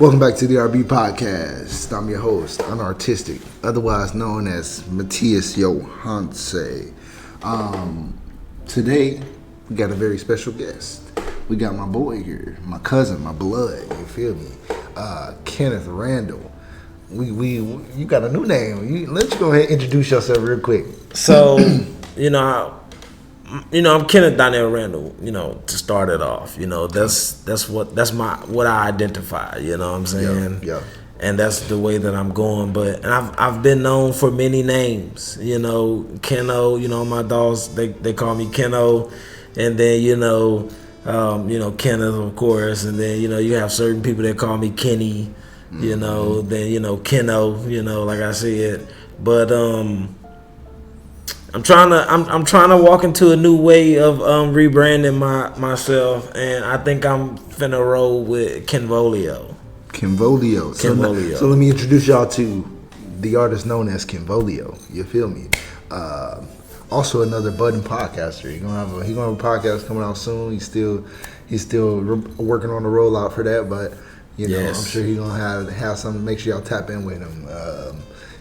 Welcome back to the RB Podcast. I'm your host, Unartistik, otherwise known as Matthias Johanse. Today, we got a very special guest. We got my boy here, my cousin, my blood, you feel me? Kenneth Randall. You got a new name. Let's go ahead and introduce yourself real quick. So, I'm Kenneth Donnell Randall, to start it off. That's what I identify, you know what I'm saying? Yeah. And that's the way that I'm going. But I've been known for many names, Keno, my dogs, they call me Keno. And then, Kenneth, of course. And then, you have certain people that call me Kenny, then, Keno, like I said. But I'm trying to walk into a new way of rebranding myself, and I think I'm finna roll with Kenvolio. Kenvolio. So let me introduce y'all to the artist known as Kenvolio. You feel me? Also another budding podcaster. He gonna have a podcast coming out soon. He's still working on the rollout for that, but yes. I'm sure he's gonna have something. Make sure y'all tap in with him.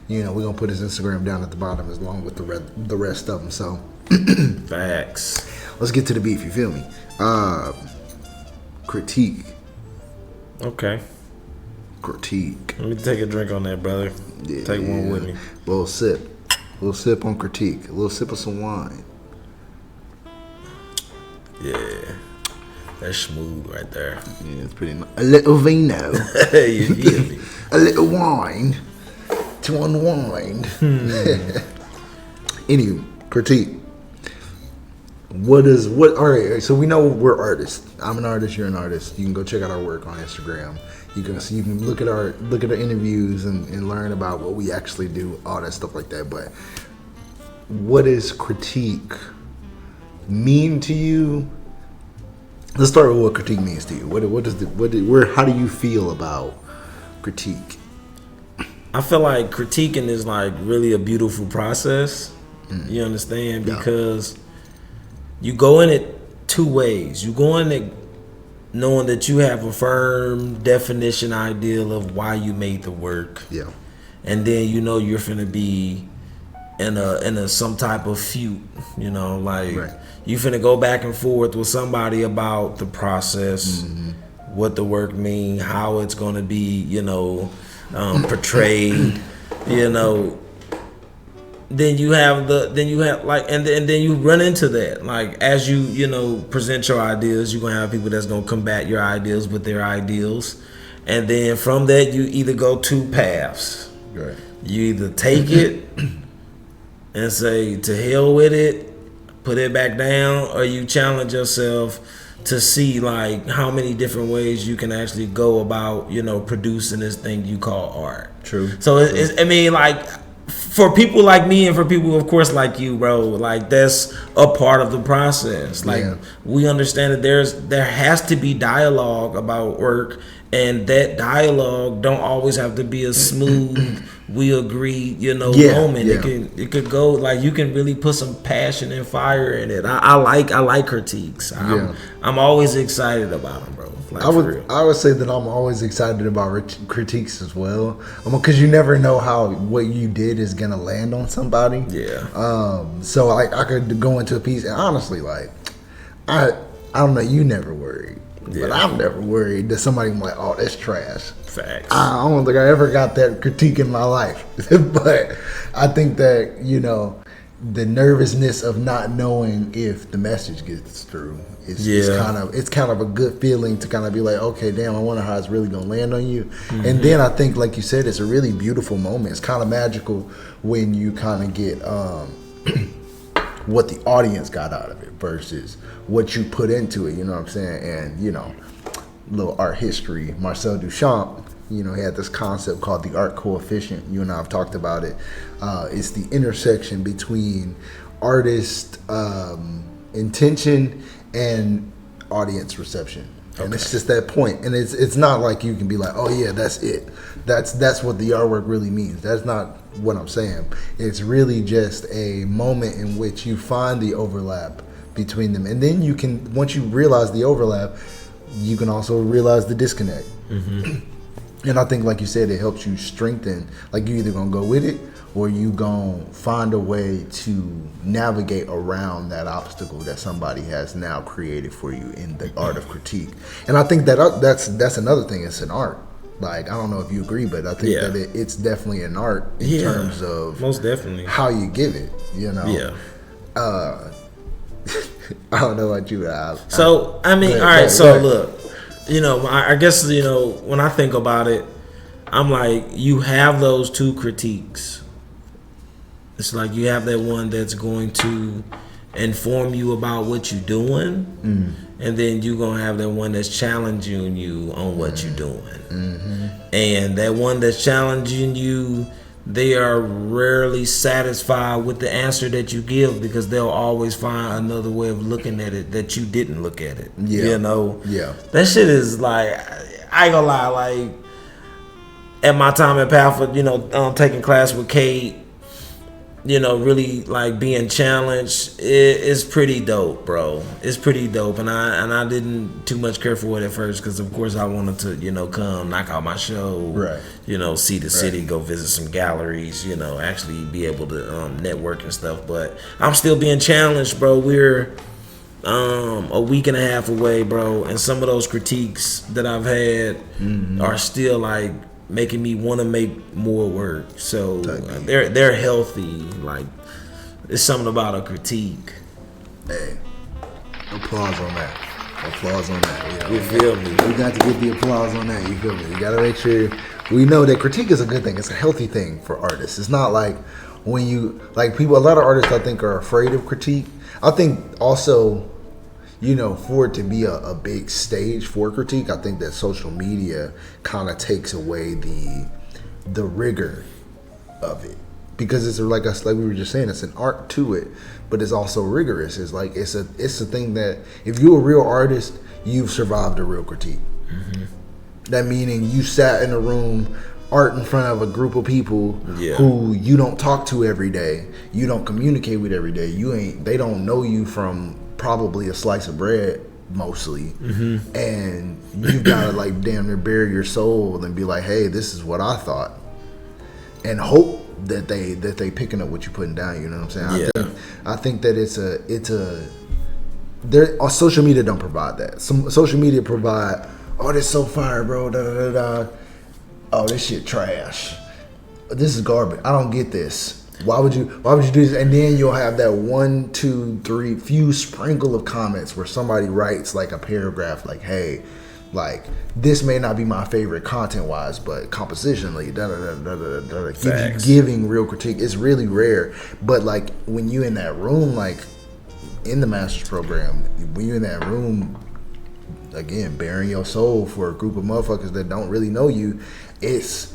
We're going to put his Instagram down at the bottom as long with the rest of them. So, facts. Let's get to the beef, you feel me? Critique. Okay. Critique. Let me take a drink on that, brother. Yeah, take one with me. A little sip on critique. A little sip of some wine. Yeah. That's smooth right there. Yeah, it's pretty nice. A little vino. You feel me? A little wine. To unwind. Anyway, critique. All right, so we know we're artists. I'm an artist, you're an artist. You can go check out our work on Instagram. You can look at our interviews and learn about what we actually do, all that stuff like that. But what does critique mean to you? Let's start with what critique means to you. How do you feel about critique? I feel like critiquing is like really a beautiful process. You understand? Yeah. Because you go in it two ways. You go in it knowing that you have a firm definition ideal of why you made the work. Yeah. And then you're finna be in a some type of feud, Right. you finna go back and forth with somebody about the process, what the work mean, how it's gonna be, portrayed, then you have and then you run into that, like, as you present your ideas, you're gonna have people that's gonna combat your ideas with their ideals, and then from that you either go two paths. Right. You either take it and say to hell with it, put it back down, or you challenge yourself to see like how many different ways you can actually go about producing this thing you call art. True. So for people like me and for people of course like you, bro, like that's a part of the process. Like, we understand that there has to be dialogue about work, and that dialogue don't always have to be a smooth we agree, moment. Yeah. It could go like you can really put some passion and fire in it. I like critiques. I'm always excited about them, bro. Like, I would say that I'm always excited about critiques as well, because you never know how what you did is gonna land on somebody. Yeah. So I could go into a piece, and honestly, like, I don't know, you never worried. Yeah. But I'm never worried that somebody can be like, oh, that's trash. Facts. I don't think I ever got that critique in my life. But I think that, the nervousness of not knowing if the message gets through is kind of a good feeling to kind of be like, okay, damn, I wonder how it's really going to land on you. And then I think, like you said, it's a really beautiful moment. It's kind of magical when you kind of get what the audience got out of it versus what you put into it, you know what I'm saying? And, little art history, Marcel Duchamp, he had this concept called the art coefficient. You and I have talked about it. It's the intersection between artist intention and audience reception. Okay. And it's just that point. And it's not like you can be like, oh yeah, that's it. That's what the artwork really means. That's not what I'm saying. It's really just a moment in which you find the overlap between them. And then you can, once you realize the overlap, you can also realize the disconnect. And I think, like you said, it helps you strengthen. Like, you either gonna go with it, or you gonna find a way to navigate around that obstacle that somebody has now created for you in the art of critique. And I think that that's another thing. It's an art. Like, I don't know if you agree, but I think that it's definitely an art in terms of most definitely how you give it. You know. Yeah. I don't know about you. So I mean, all right. So look, you know, I guess, you know, when I think about it, I'm like, you have those two critiques. It's like you have that one that's going to inform you about what you're doing, and then you're gonna have that one that's challenging you on what you're doing. And that one that's challenging you, they are rarely satisfied with the answer that you give, because they'll always find another way of looking at it that you didn't look at it. You know? That shit is like, I ain't gonna lie, like, at my time at Pathfinder, you know, taking class with Kate, you know, really like being challenged, it's pretty dope, bro. It's pretty dope, and I didn't too much care for it at first, because of course I wanted to, you know, come knock out my show, right? You know, see the city, go visit some galleries, you know, actually be able to network and stuff. But I'm still being challenged, bro. We're a week and a half away, bro, and some of those critiques that I've had are still like making me want to make more work. So they're healthy. Like, it's something about a critique. Hey, applause on that. Applause on that. You feel me? We got to get the applause on that. You feel me? You got to make sure we know that critique is a good thing. It's a healthy thing for artists. It's not like when you, like, people, a lot of artists I think are afraid of critique. I think also, you know, for it to be a big stage for critique, I think that social media kind of takes away the rigor of it, because it's like we were just saying, it's an art to it, but it's also rigorous. It's like it's a thing that if you're a real artist, you've survived a real critique. That meaning you sat in a room, art in front of a group of people who you don't talk to every day, you don't communicate with every day. They don't know you from probably a slice of bread mostly, and you've got to like damn near bare your soul and be like, hey, this is what I thought, and hope that they picking up what you're putting down. You know what I'm saying? I think that it's a social media don't provide that. Some social media provide, oh, this so fire, bro, da da da da. Oh, this shit trash. This is garbage. I don't get this. Why would you do this? And then you'll have that 1, 2, 3 few sprinkle of comments where somebody writes like a paragraph like, hey, like, this may not be my favorite content wise, but compositionally, da da da da da da, giving real critique. It's really rare. But like, when you in that room, like in the master's program, when you're in that room, again, bearing your soul for a group of motherfuckers that don't really know you, it's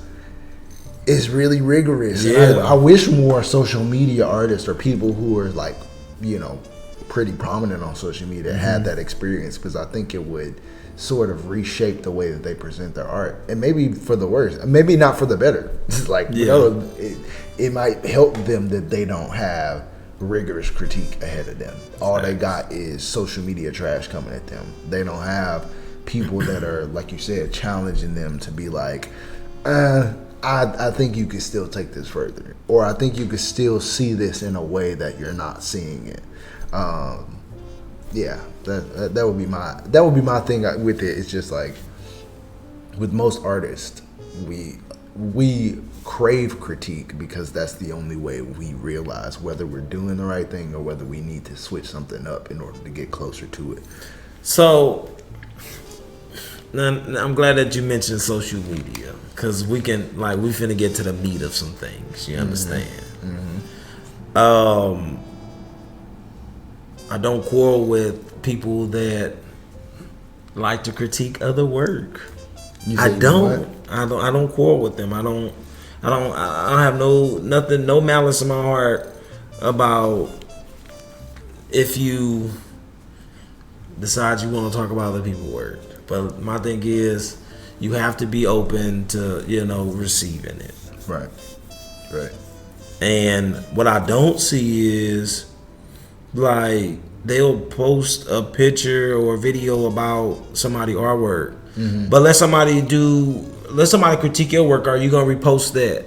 really rigorous. I wish more social media artists or people who are like, you know, pretty prominent on social media had that experience, because I think it would sort of reshape the way that they present their art, and maybe for the worse, maybe not for the better. Like, you know, it might help them that they don't have rigorous critique ahead of them. All they got is social media trash coming at them. They don't have people that are, like you said, challenging them to be like, I think you could still take this further, or I think you could still see this in a way that you're not seeing it. That would be my thing with it. It's just like, with most artists, we crave critique because that's the only way we realize whether we're doing the right thing or whether we need to switch something up in order to get closer to it. So I'm glad that you mentioned social media, because we finna get to the meat of some things. You understand? I don't quarrel with people that like to critique other work. I don't quarrel with them. I don't have no malice in my heart about if you decide you want to talk about other people's work. But my thing is, you have to be open to, you know, receiving it. Right. And what I don't see is, like, they'll post a picture or a video about somebody's artwork, but let somebody do let somebody critique your work. Are you gonna repost that?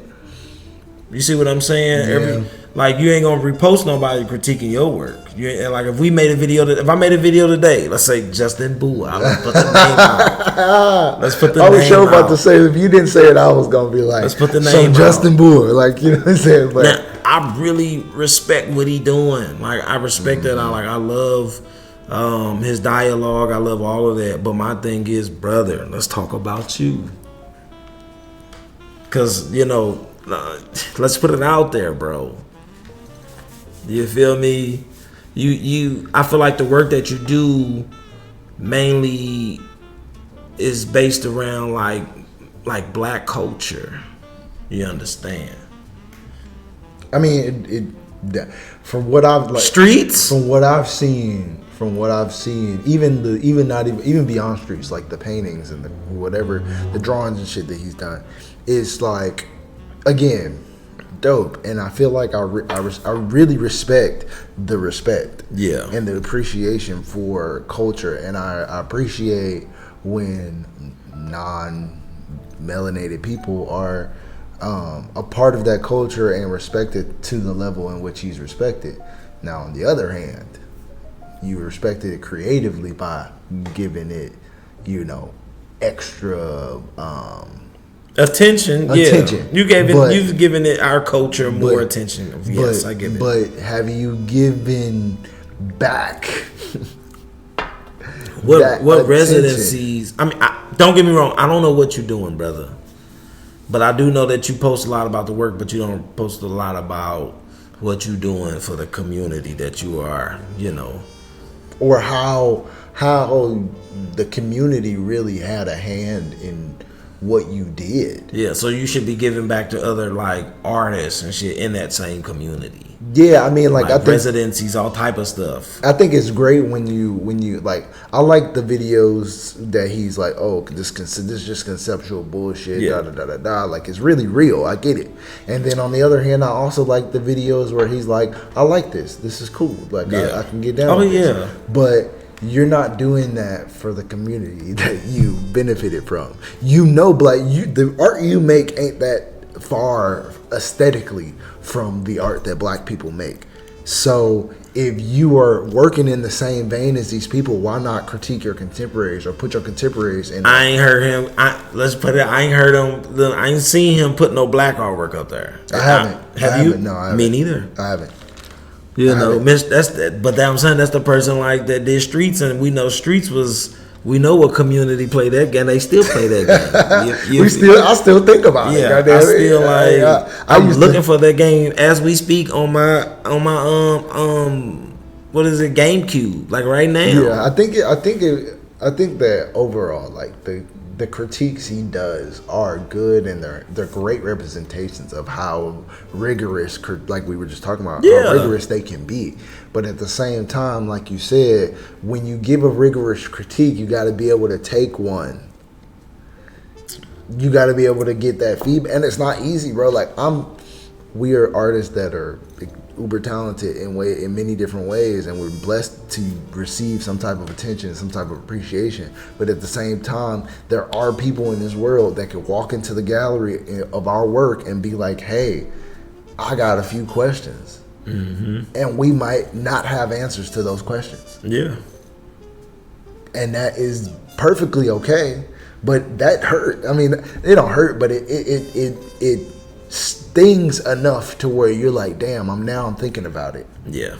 You see what I'm saying? Yeah. Like you ain't gonna repost nobody critiquing your work. And like if we made a video, if I made a video today, let's say Justin Boo, let's put the name out. Let's put the name out. I was sure about to say, if you didn't say it, I was gonna be like, let's put the name Justin Boo, like, you know what I'm saying? But now, I really respect what he doing. Like I respect that. I love his dialogue. I love all of that. But my thing is, brother, let's talk about you. Cause let's put it out there, bro. You feel me? I feel like the work that you do mainly is based around like black culture. You understand? I mean, from what I've streets, from what I've seen, even beyond streets, like the paintings and the drawings and shit that he's done, it's like, again, dope. And I feel like I really respect the respect, and the appreciation for culture, and I appreciate when non-melanated people are a part of that culture and respected to the level in which he's respected. Now, on the other hand, you respected it creatively by giving it, extra attention. Yeah, you've given it our culture more attention. Yes, I give it. But have you given back? What residencies? I mean, don't get me wrong. I don't know what you're doing, brother. But I do know that you post a lot about the work, but you don't post a lot about what you're doing for the community that you are, or how the community really had a hand in what you did. Yeah, so you should be giving back to other like artists and shit in that same community. Yeah, I mean, like I think residencies, all type of stuff. I think it's great when you like. I like the videos that he's like, oh, this is just conceptual bullshit. Da da da da da. Like it's really real. I get it. And then on the other hand, I also like the videos where he's like, I like this. This is cool. Like I can get down. With this. But you're not doing that for the community that you benefited from. The art you make ain't that far aesthetically from the art that black people make. So if you are working in the same vein as these people, why not critique your contemporaries or put your contemporaries in? I ain't heard him. I ain't heard him. I ain't seen him put no black artwork up there. I haven't. Have you? No, I haven't. Me neither. I haven't. That's that. But I'm saying that's the person like that did Streets, and we know Streets was. We know what community play that game. They still play that game. I still think about it. Yeah, I still I'm looking for that game as we speak on my what is it, GameCube, like right now. Yeah, I think that overall, like the critiques he does are good, and they're great representations of how rigorous, like we were just talking about, how rigorous they can be. But at the same time, like you said, when you give a rigorous critique, you got to be able to take one. You got to be able to get that feedback, and it's not easy, bro. Like we are artists that are uber talented in many different ways, and we're blessed to receive some type of attention, some type of appreciation. But at the same time, there are people in this world that could walk into the gallery of our work and be like, "Hey, I got a few questions." Mm-hmm. And we might not have answers to those questions. Yeah. And that is perfectly okay. But that hurt. I mean, it don't hurt, but it stings enough to where you're like, damn, I'm thinking about it. Yeah.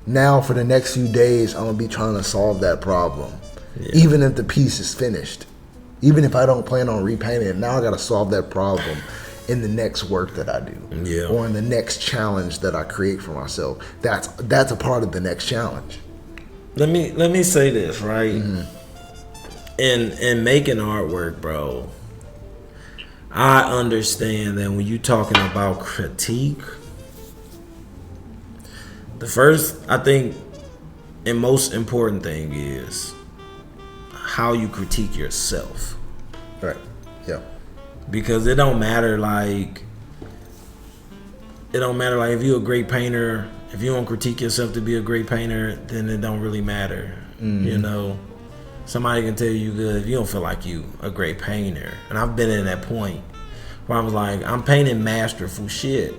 Now for the next few days, I'm gonna be trying to solve that problem. Yeah. Even if the piece is finished. Even if I don't plan on repainting it, now I gotta solve that problem in the next work that I do, or in the next challenge that I create for myself. That's a part of the next challenge. Let me say this, right? Mm-hmm. In making artwork, bro, I understand that when you're talking about critique, the first, I think, and most important thing is how you critique yourself. Right. Yeah. Because it don't matter like if you're a great painter, if you don't critique yourself to be a great painter, then it don't really matter. Mm-hmm. somebody can tell you good if you don't feel like you a great painter. And I've been in that point where I was like, I'm painting masterful shit,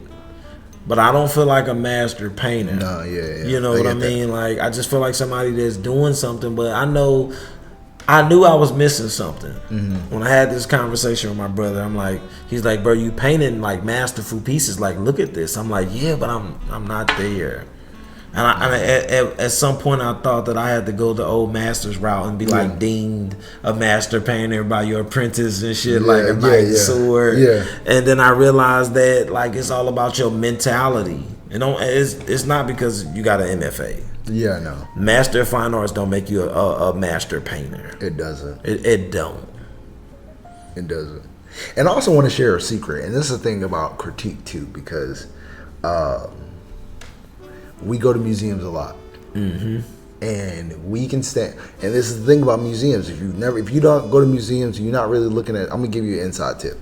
but I don't feel like a master painter. No, yeah. You know what I mean? Like, I just feel like somebody that's doing something, but I knew I was missing something. When I had this conversation with my brother, I'm like, he's like, bro, you painting like masterful pieces. Like, look at this. I'm like, yeah, but I'm not there. And at some point, I thought that I had to go the old master's route and be like deemed a master painter by your apprentice and shit, like a knight and sword. Yeah. And then I realized that like it's all about your mentality. It's not because you got an MFA. Yeah, no. Master of Fine Arts don't make you a master painter. It doesn't. It don't. It doesn't. And I also want to share a secret, and this is the thing about critique too, because we go to museums a lot, and we can stand. And this is the thing about museums: if you don't go to museums, you're not really looking at. I'm gonna give you an inside tip.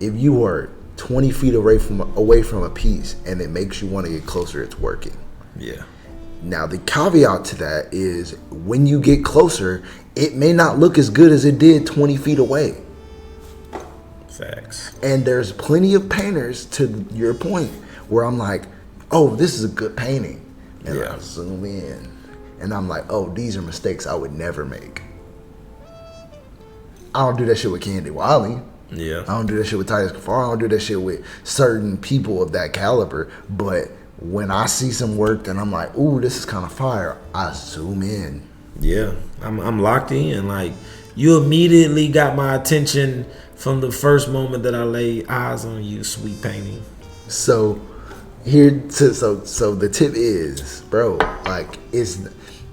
If you are 20 feet away from a piece, and it makes you want to get closer, it's working. Yeah. Now the caveat to that is when you get closer, it may not look as good as it did 20 feet away. Facts. And there's plenty of painters, to your point, where I'm like, oh, this is a good painting. And I zoom in. And I'm like, oh, these are mistakes I would never make. I don't do that shit with Candy Wiley. Yeah. I don't do that shit with Titus Kafar. I don't do that shit with certain people of that caliber. But when I see some work and I'm like, ooh, this is kind of fire, I zoom in. Yeah. I'm locked in. Like, you immediately got my attention from the first moment that I laid eyes on you, sweet painting. So so the tip is, bro, like, if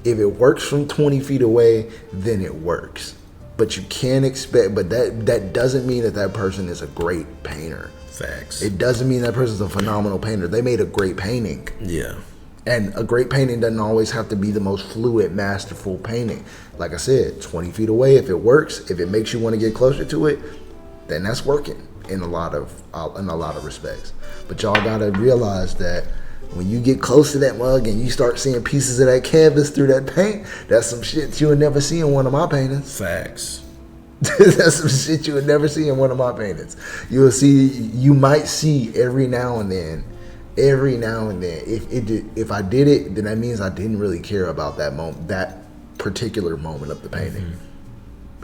it works from 20 feet away, then it works. But you can't expect, but that doesn't mean that person is a great painter. Facts. It doesn't mean that person's a phenomenal painter. They made a great painting. Yeah. And a great painting doesn't always have to be the most fluid, masterful painting. Like I said, 20 feet away, if it works, if it makes you want to get closer to it, then that's working in a lot of respects. But y'all gotta realize that when you get close to that mug and you start seeing pieces of that canvas through that paint, that's some shit you would never see in one of my paintings. Facts. That's some shit you would never see in one of my paintings. You might see every now and then. If I did it, then that means I didn't really care about that moment, that particular moment of the painting.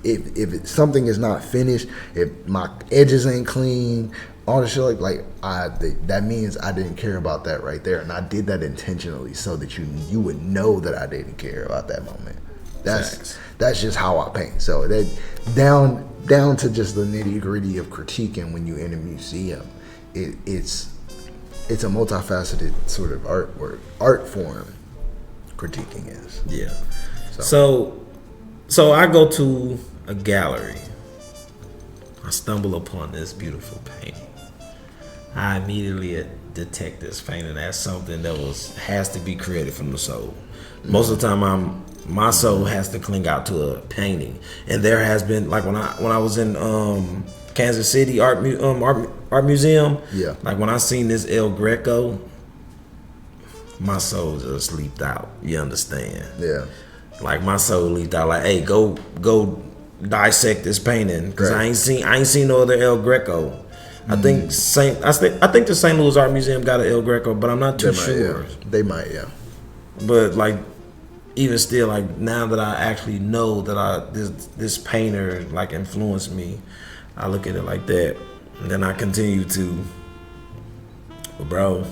If something is not finished, if my edges ain't clean, all the shit that means I didn't care about that right there, and I did that intentionally so that you would know that I didn't care about that moment. That's just how I paint. So that down to just the nitty gritty of critiquing when you're in a museum, it's a multifaceted sort of art form. Critiquing is. Yeah. So I go to a gallery. I stumble upon this beautiful painting. I immediately detect this painting as something that has to be created from the soul. Most of the time, my soul has to cling out to a painting, and there has been, like when I was in Kansas City Art Museum. Yeah. Like when I seen this El Greco, my soul just leaped out. You understand? Yeah. Like my soul leaped out. Like, hey, go dissect this painting, because I ain't seen no other El Greco. I think the St. Louis Art Museum got an El Greco, but I'm not too sure. Yeah. They might, yeah. But like, even still, like now that I actually know that this painter like influenced me, I look at it like that, and then I continue to. But bro,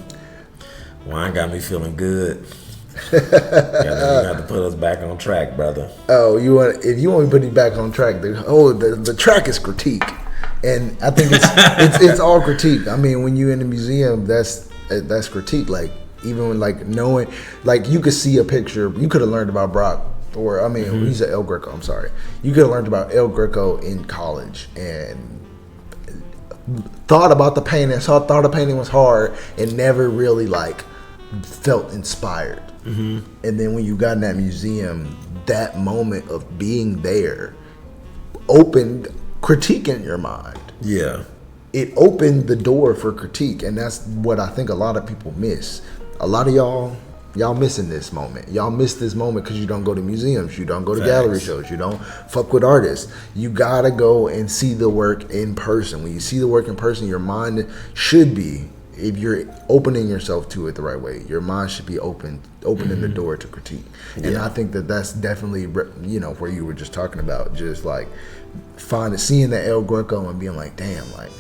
wine got me feeling good. You got to put us back on track, brother. Oh, if you want me to put you back on track, the track is critique, and I think it's all critique. I mean, when you're in the museum, that's critique. Like, even when, like, knowing, like, you could see a picture, you could have learned about Brock, or I mean, he's an El Greco. I'm sorry, you could have learned about El Greco in college and thought about the painting, thought the painting was hard, and never really like felt inspired. And then when you got in that museum, that moment of being there opened critique in your mind. Yeah. It opened the door for critique, and that's what I think a lot of people miss. A lot of y'all Y'all missing this moment. Y'all miss this moment because you don't go to museums. You don't go to Facts. gallery shows. You don't fuck with artists. You gotta go and see the work in person. When you see the work in person, your mind should be, if you're opening yourself to it the right way, your mind should be opening the door to critique. And I think that that's definitely, you know, where you were just talking about, just like seeing the El Greco and being like, damn, like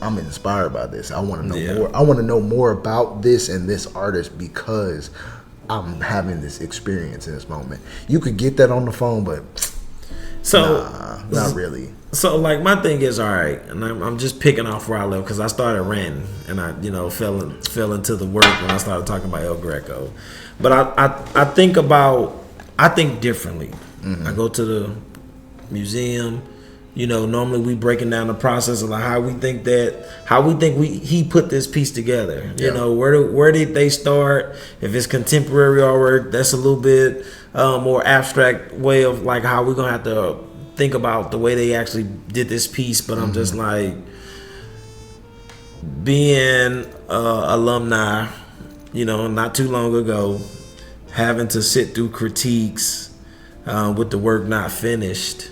I'm inspired by this. I want to know more. I want to know more about this and this artist because I'm having this experience in this moment. You could get that on the phone, but not really. So like my thing is, all right, and I'm just picking off where I live because I started ranting and I, you know, fell into the work when I started talking about El Greco. But I think differently. Mm-hmm. I go to the museum. You know, normally we breaking down the process of like how we think he put this piece together. You know, where did they start? If it's contemporary artwork, that's a little bit more abstract way of like how we're gonna have to think about the way they actually did this piece. But I'm just like, being alumni, you know, not too long ago, having to sit through critiques with the work not finished.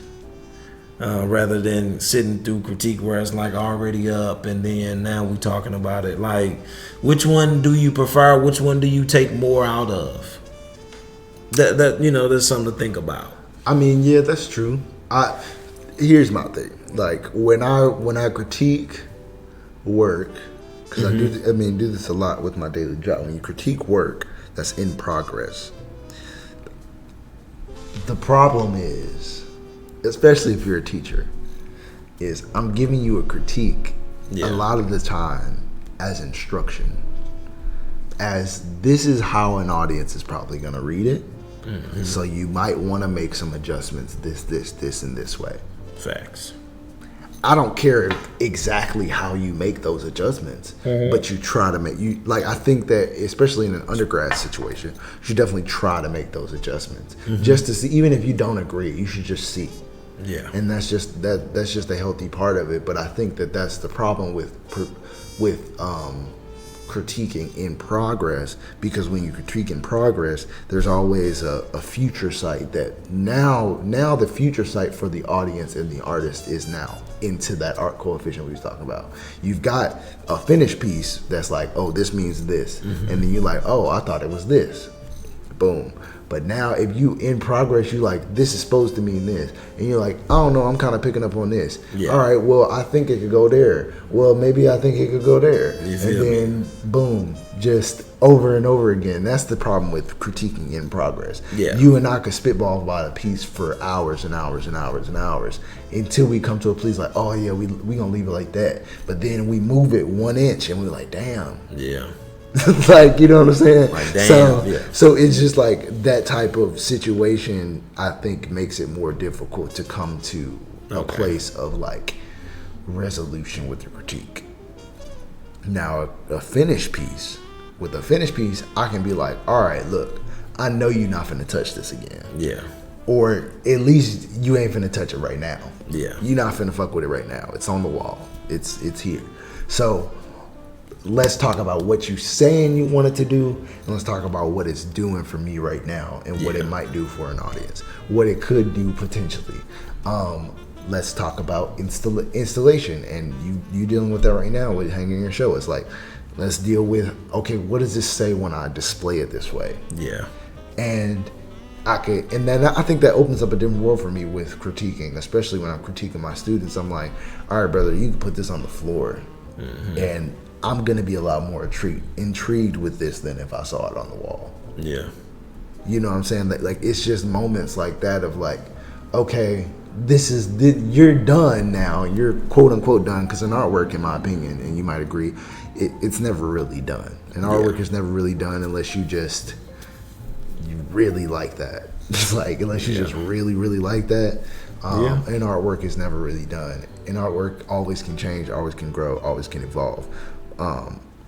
Rather than sitting through critique where it's like already up and then now we talking about it. Like, which one do you prefer? Which one do you take more out of? That you know, there's something to think about. I mean, yeah, that's true. Here's my thing. Like when I critique work, because I do this a lot with my daily job. When you critique work that's in progress, the problem is, especially if you're a teacher, is I'm giving you a critique a lot of the time as instruction, as this is how an audience is probably going to read it. Mm-hmm. So you might want to make some adjustments, this, and this way. Facts. I don't care exactly how you make those adjustments, but you try to I think that especially in an undergrad situation, you should definitely try to make those adjustments just to see. Even if you don't agree, you should just see. Yeah, and that's just a healthy part of it. But I think that that's the problem with critiquing in progress, because when you critique in progress, there's always a future sight that now the future sight for the audience and the artist is now into that art coefficient we was talking about. You've got a finished piece that's like, oh, this means this, and then you're like, oh, I thought it was this. Boom. But now if you in progress, you like, this is supposed to mean this. And you're like, I don't know, I'm kind of picking up on this. Yeah. All right, well, I think it could go there. Well, maybe I think it could go there. And then, boom, just over and over again. That's the problem with critiquing in progress. Yeah. You and I could spitball about a piece for hours and hours and hours and hours until we come to a place like, oh, yeah, we going to leave it like that. But then we move it 1 inch and we're like, damn. Yeah. Like, you know what I'm saying? Like, damn, so it's just like that type of situation, I think, makes it more difficult to come to a place of like resolution with your critique. Now, a finished piece, I can be like, all right, look, I know you're not finna touch this again. Yeah. Or at least you ain't finna touch it right now. Yeah. You're not finna fuck with it right now. It's on the wall. It's here. So let's talk about what you saying you wanted to do, and let's talk about what it's doing for me right now and what it might do for an audience, what it could do potentially. Let's talk about installation, and you dealing with that right now with hanging your show. It's like, let's deal with, okay, what does this say when I display it this way? Yeah. And then I think that opens up a different world for me with critiquing, especially when I'm critiquing my students. I'm like, all right, brother, you can put this on the floor, and I'm going to be a lot more intrigued with this than if I saw it on the wall. Yeah. You know what I'm saying? Like it's just moments like that of like, okay, you're done now. You're quote unquote done, because an artwork, in my opinion, and you might agree, it's never really done. An artwork is never really done unless you really like that. Just like, unless you just really, really like that. An artwork is never really done. An artwork always can change, always can grow, always can evolve.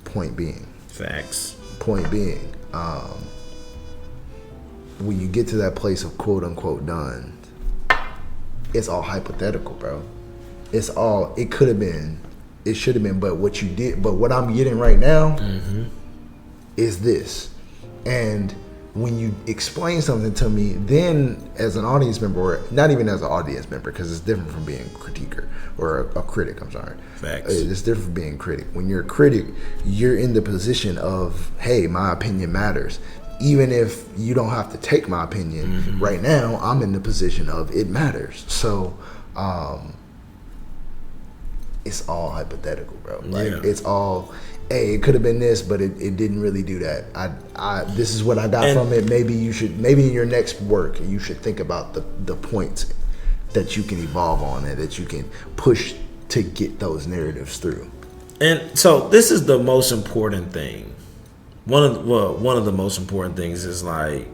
Point being, facts. Point being, when you get to that place of quote unquote done, it's all hypothetical, bro. It should have been, but what you did, but what I'm getting right now is this. And when you explain something to me, then as an audience member, or not even as an audience member, because it's different from being a critiquer or a critic, I'm sorry. Facts. It's different from being a critic. When you're a critic, you're in the position of, hey, my opinion matters. Even if you don't have to take my opinion, right now, I'm in the position of it matters. So, it's all hypothetical, bro. Like, it's all, hey, it could have been this, but it didn't really do that. This is what I got from it. Maybe in your next work, you should think about the points that you can evolve on and that you can push to get those narratives through. And so this is the most important thing. One of the most important things is like,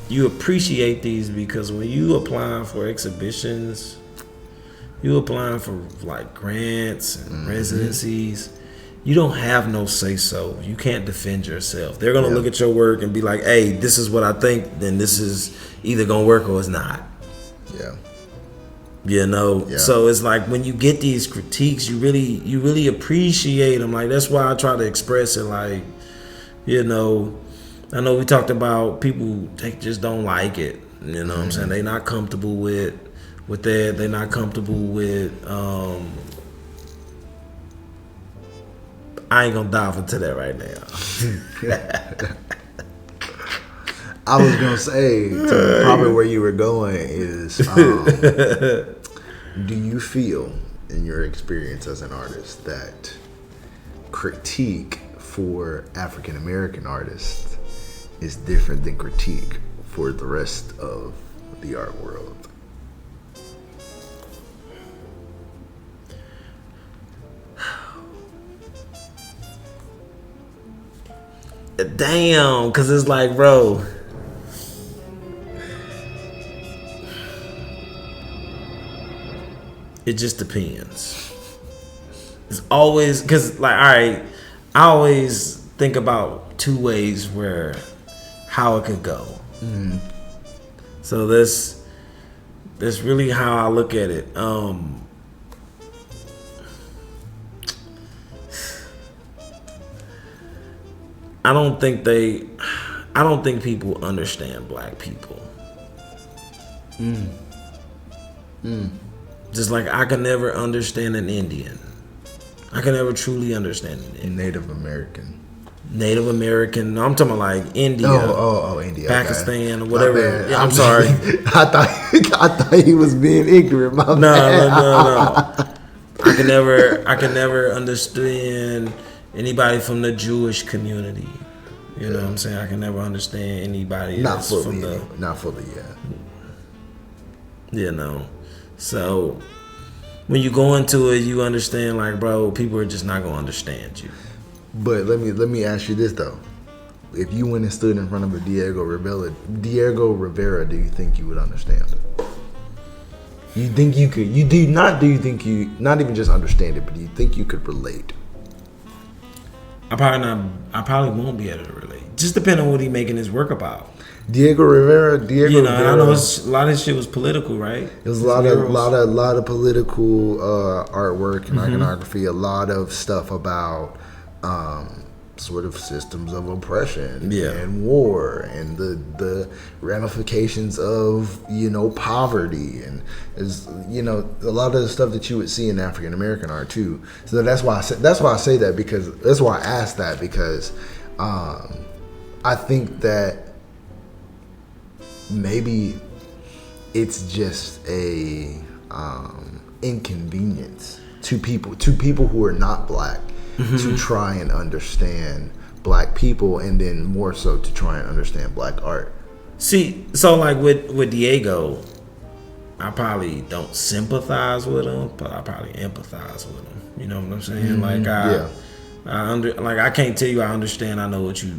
you appreciate these because when you applying for exhibitions, you applying for like grants and residencies, you don't have no say so. You can't defend yourself. They're gonna look at your work and be like, hey, this is what I think, then this is either gonna work or it's not. Yeah. You know, so it's like when you get these critiques, you really appreciate them. Like, that's why I try to express it. Like, you know, I know we talked about people, they just don't like it. You know what I'm saying? They not comfortable with that. They're not comfortable with. I ain't gonna dive into that right now. I was gonna say, probably where you were going is, do you feel, in your experience as an artist, that critique for African American artists is different than critique for the rest of the art world? Damn, because it's like, bro, it just depends. It's always, because, like, all right, I always think about two ways where how it could go. So that's really how I look at it. I don't think people understand black people. Just like I can never understand an Indian. I can never truly understand an Indian. Native American. Native American. No, I'm talking about like India. Oh, India. Pakistan, okay. or whatever. Yeah, I'm sorry. I thought he was being ignorant. No. I can never understand anybody from the Jewish community. You know what I'm saying? I can never understand anybody Not fully, yeah. You know. So when you go into it, you understand, like, bro, people are just not gonna understand you. But let me ask you this though: if you went and stood in front of a Diego Rivera, do you think you would understand it? You think you could? You do not? Do you think you not even just understand it, but do you think you could relate? I probably won't be able to relate. Just depending on what he making his work about. Diego Rivera. You know, and I know a lot of his shit was political, right? It was a lot of political artwork and iconography. A lot of stuff about sort of systems of oppression and war and the ramifications of, you know, poverty, and is, you know, a lot of the stuff that you would see in African American art too. So that's why I say that, because that's why I ask that, because I think that maybe it's just a inconvenience to people who are not black to try and understand black people, and then more so to try and understand black art. See, so like with Diego, I probably don't sympathize with him, but I probably empathize with him. You know what I'm saying? Like I can't tell you I understand. I know what you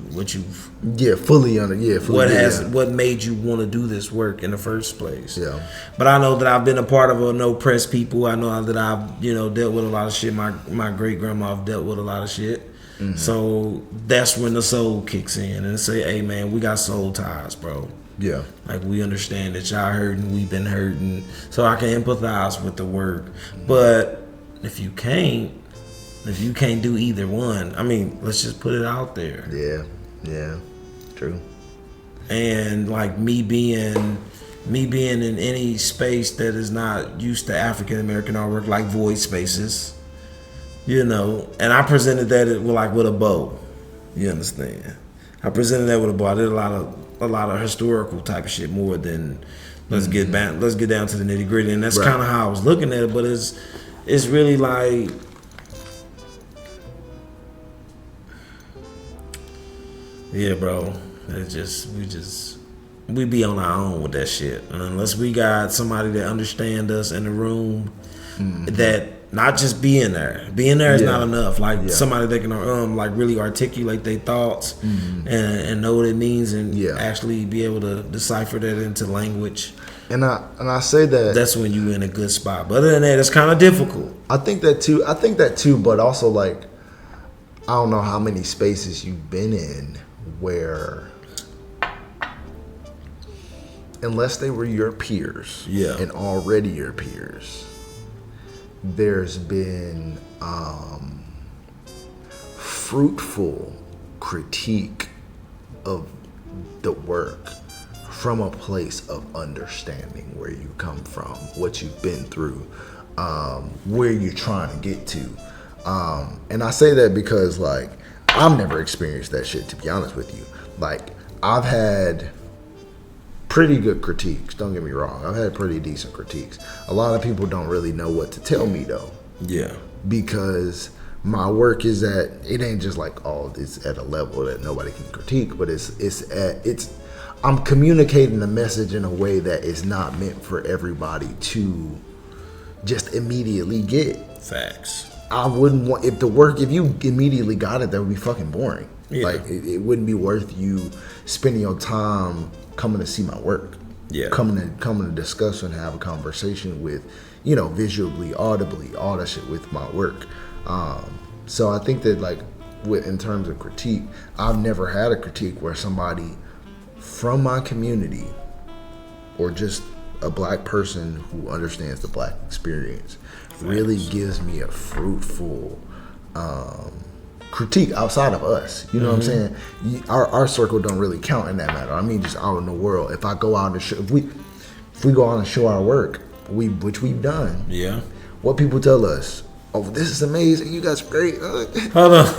fully what made you want to do this work in the first place. Yeah. But I know that I've been a part of an oppressed people. I know that I've, you know, dealt with a lot of shit. My great grandma dealt with a lot of shit. So that's when the soul kicks in and say, hey man, we got soul ties, bro. Yeah. Like, we understand that y'all hurting, we've been hurting. So I can empathize with the work. But if you can't, If you can't do either one, I mean, let's just put it out there. Yeah, true. And like me being in any space that is not used to African American artwork, like void spaces, and I presented that with a bow. You understand? I presented that with a bow. I did a lot of historical type of shit more than let's get down to the nitty gritty, and that's kind of how I was looking at it. But it's really like, yeah, bro. We be on our own with that shit, and unless we got somebody that understand us in the room, that not just being there is not enough. Like somebody that can like really articulate their thoughts and know what it means and actually be able to decipher that into language. And I say that's when you in a good spot. But other than that, it's kind of difficult. I think that too. But also, like, I don't know how many spaces you've been in where, unless they were your peers, and already your peers, there's been fruitful critique of the work from a place of understanding where you come from, what you've been through, where you're trying to get to. And I say that because, like, I've never experienced that shit, to be honest with you. Like, I've had pretty good critiques, don't get me wrong. I've had pretty decent critiques. A lot of people don't really know what to tell me, though. Yeah. Because my work is it ain't just like, it's at a level that nobody can critique, but I'm communicating the message in a way that is not meant for everybody to just immediately get. Facts. I wouldn't want, if you immediately got it, that would be fucking boring. Yeah. Like, it wouldn't be worth you spending your time coming to see my work. Yeah. Coming to discuss and have a conversation with, visually, audibly, all that shit with my work. So I think that, like, in terms of critique, I've never had a critique where somebody from my community or just a black person who understands the black experience really gives me a fruitful critique outside of us. You know what I'm saying? Our circle don't really count in that matter. I mean, just out in the world. If I go out and show, if we go out and show our work, which we've done. Yeah. What people tell us, oh, this is amazing. You guys are great. Hold on.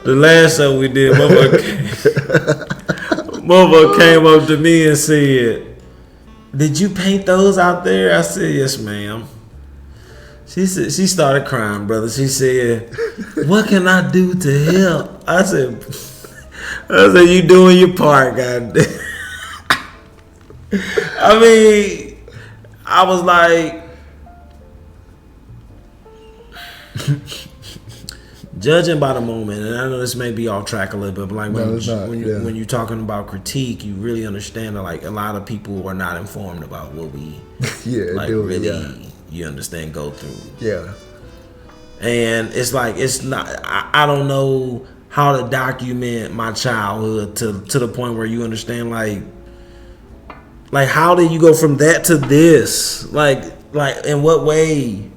The last show we did, motherfucker came up to me and said, "Did you paint those out there?" I said, "Yes, ma'am." She started crying, brother. She said, "What can I do to help?" I said, "You doing your part, goddamn." I mean, I was like, judging by the moment, and I know this may be off track a little bit, but like when you're talking about critique, you really understand that, like, a lot of people are not informed about what we you understand, go through. Yeah. And it's like, it's not, I don't know how to document my childhood to the point where you understand, like how did you go from that to this? Like in what way?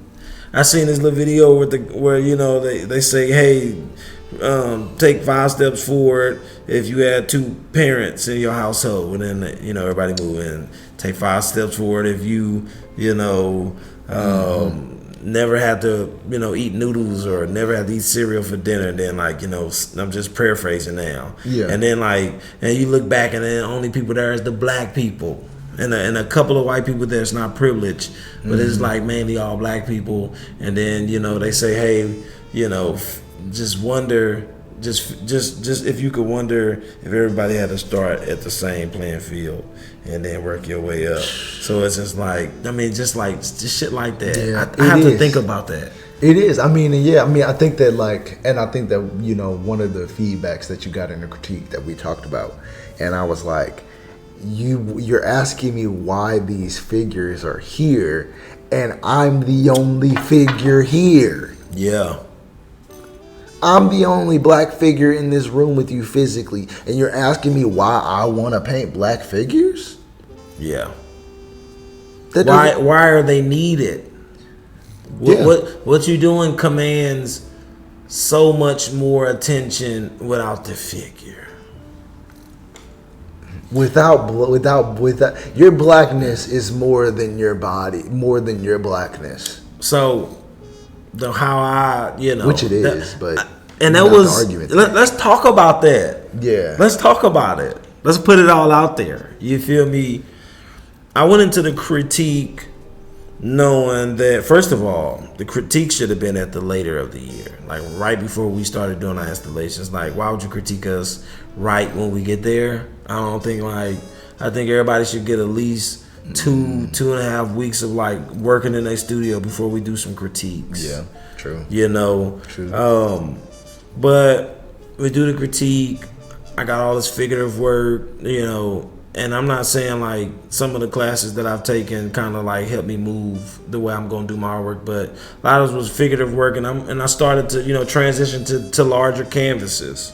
I seen this little video where they say, hey, take 5 steps forward if you had 2 parents in your household, and then everybody move in. Take 5 steps forward if you never had to eat noodles or never had to eat cereal for dinner. And then I'm just paraphrasing now. Yeah. And then and you look back and then only people there is the black people. And a couple of white people that's not privileged, but it's like mainly all black people. And then they say, hey, just wonder, just if you could wonder if everybody had to start at the same playing field and then work your way up. So it's just like, I mean, just shit like that. Yeah, I have to think about that. It is. I mean, I think that one of the feedbacks that you got in the critique that we talked about, and I was like, you're asking me why these figures are here, and I'm the only figure here. Yeah. I'm the only black figure in this room with you physically, and you're asking me why I want to paint black figures? Yeah. Why are they needed? What you doing commands so much more attention without the figure. Without your blackness is more than your body, more than your blackness. So, how I, Which it is, but and that was. Let's talk about that. Yeah. Let's talk about it. Let's put it all out there. You feel me? I went into the critique knowing that, first of all, the critique should have been at the later of the year, like right before we started doing our installations. Like, why would you critique us right when we get there? I think everybody should get at least 2.5 weeks of like working in a studio before we do some critiques. Yeah, true. True. But we do the critique. I got all this figurative work, and I'm not saying like some of the classes that I've taken kind of like helped me move the way I'm going to do my work, but a lot of it was figurative work, and I started to transition to larger canvases,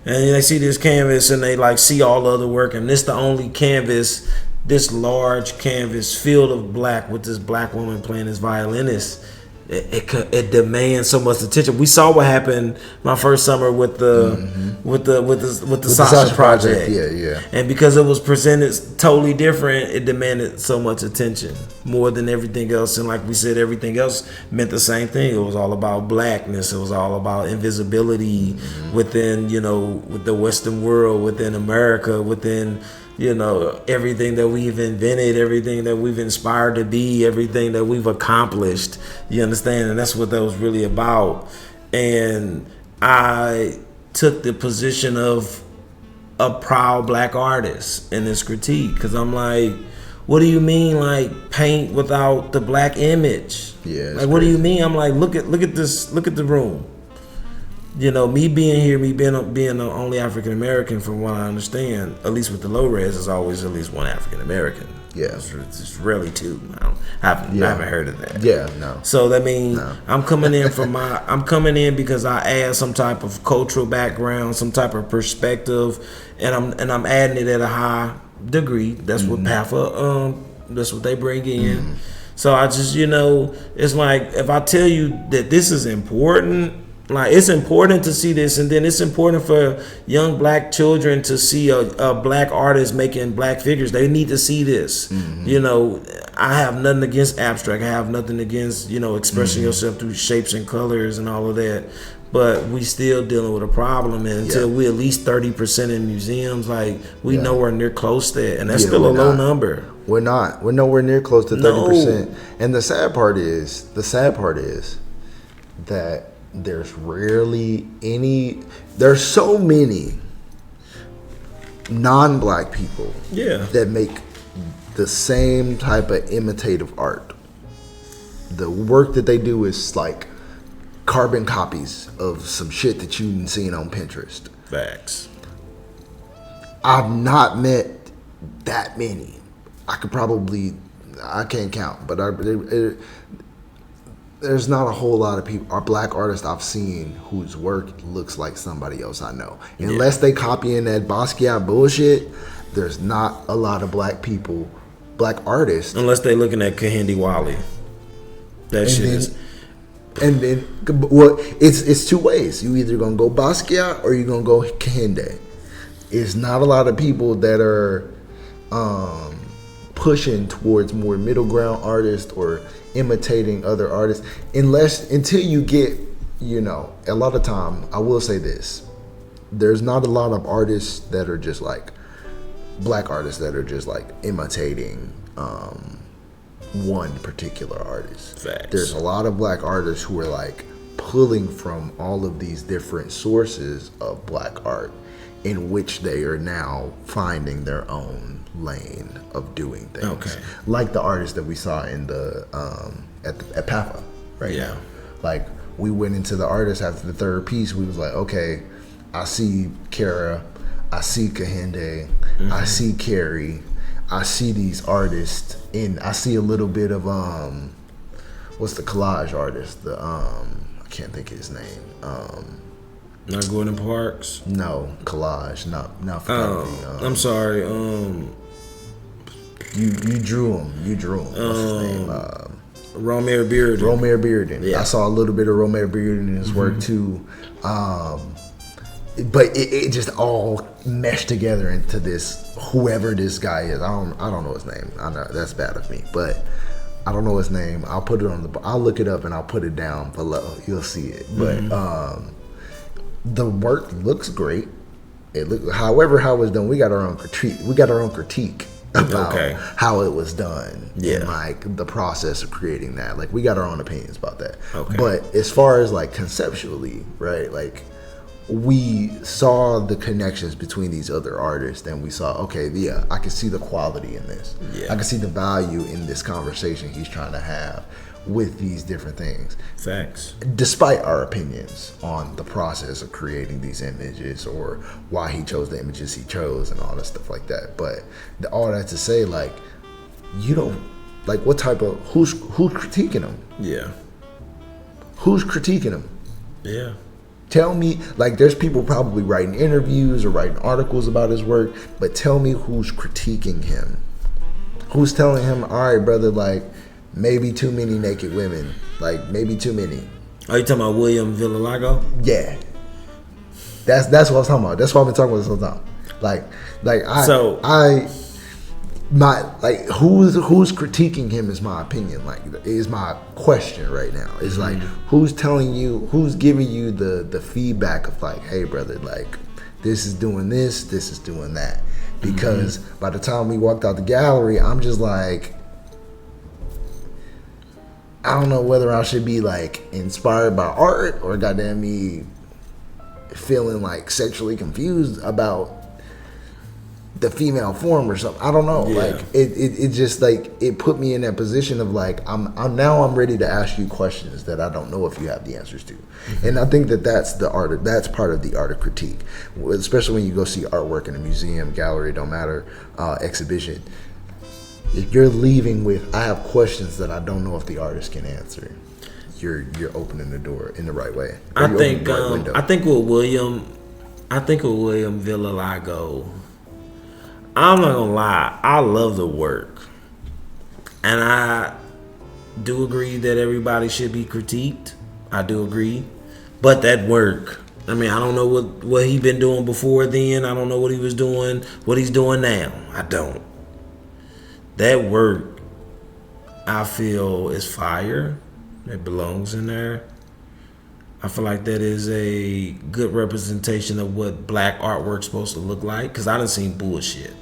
and they see this canvas and they like see all the other work, and this the only canvas, this large canvas field of black with this black woman playing this violinist. It demands so much attention. We saw what happened my first summer with the Sasha project. Yeah. And because it was presented totally different, it demanded so much attention more than everything else. And like we said, everything else meant the same thing. It was all about blackness. It was all about invisibility within with the Western world, within America, within everything that we've invented, everything that we've inspired to be, everything that we've accomplished. You understand? And that's what that was really about. And I took the position of a proud black artist in this critique, because I'm like, what do you mean like paint without the black image? Yeah. Like, what do you mean? I'm like, look at this, look at the room. Me being here, me being the only African American, from what I understand, at least with the low res, is always at least one African American. Yeah, it's rarely two. I haven't heard of that. Yeah, no. So that means I'm coming in because I add some type of cultural background, some type of perspective, and I'm adding it at a high degree. That's what PAFA, that's what they bring in. So I just it's like, if I tell you that this is important. Like, it's important to see this, and then it's important for young black children to see a black artist making black figures. They need to see this. I have nothing against abstract. I have nothing against expressing yourself through shapes and colors and all of that. But we still dealing with a problem, and until we at least 30% in museums, like we nowhere near close to that, and that's still a low number. We're not. We're nowhere near close to 30%. And the sad part is that there's rarely any. There's so many non-black people that make the same type of imitative art. The work that they do is like carbon copies of some shit that you've seen on Pinterest. Facts. I've not met that many. I can't count, but there's not a whole lot of people, or black artists I've seen whose work looks like somebody else I know. Unless they copying that Basquiat bullshit, there's not a lot of black artists. Unless they looking at Kahindi Wali. It's two ways. You either gonna go Basquiat or you gonna go Kahinde. It's not a lot of people that are pushing towards more middle ground artists or imitating other artists, until you get, a lot of time. I will say this: there's not a lot of artists that are just like black artists that are just like imitating one particular artist. Facts. There's a lot of black artists who are like pulling from all of these different sources of black art, in which they are now finding their own lane of doing things. Okay. Like the artists that we saw in the at PAFA right now. Like, we went into the artists after the third piece. We was like, okay, I see Kara, I see Kahinde, I see Carrie, I see these artists, and I see a little bit of what's the collage artist? The I can't think of his name. Not Gordon Parks. No, collage. Not photography. I'm sorry. You drew him. What's his name? Romare Bearden. Romare Bearden. Yeah. I saw a little bit of Romare Bearden in his work too. But it just all meshed together into this, whoever this guy is. I don't know his name. I know that's bad of me, but I don't know his name. I'll put it I'll look it up and I'll put it down below. You'll see it. But the work looks great. However, how it was done, we got our own critique about how it was done. Yeah. And like the process of creating that. Like we got our own opinions about that. Okay. But as far as like conceptually, right? Like we saw the connections between these other artists and we saw, okay, yeah, I can see the quality in this. Yeah. I can see the value in this conversation he's trying to have with these different things. Facts. Despite our opinions on the process of creating these images or why he chose the images he chose and all that stuff like that. But all that to say, like, you don't, like, what type of, who's critiquing him? Yeah. Who's critiquing him? Yeah. Tell me, like, there's people probably writing interviews or writing articles about his work, but tell me who's critiquing him. Who's telling him, all right, brother, like, maybe too many naked women. Like, maybe too many. Are you talking about William Villalago? Yeah. That's what I was talking about. That's what I've been talking about this whole time. Who's critiquing him is my opinion. Like, is my question right now. It's like, who's telling you, who's giving you the feedback of like, hey, brother, like, this is doing this is doing that. Because by the time we walked out the gallery, I'm just like, I don't know whether I should be like inspired by art or goddamn me feeling like sexually confused about the female form or something. I don't know. Yeah. Like it just like it put me in that position of like I'm ready to ask you questions that I don't know if you have the answers to. And I think that's part of the art of critique, especially when you go see artwork in a museum, gallery, don't matter, exhibition. If you're leaving with, I have questions that I don't know if the artist can answer, you're opening the door in the right way. I think with William Villalago, I'm not gonna lie, I love the work, and I do agree that everybody should be critiqued. I do agree, but that work, I mean, I don't know what he been doing before then. I don't know what he was doing, what he's doing now. I don't. That work, I feel, is fire. It belongs in there. I feel like that is a good representation of what black artwork's supposed to look like. Because I done seen bullshit.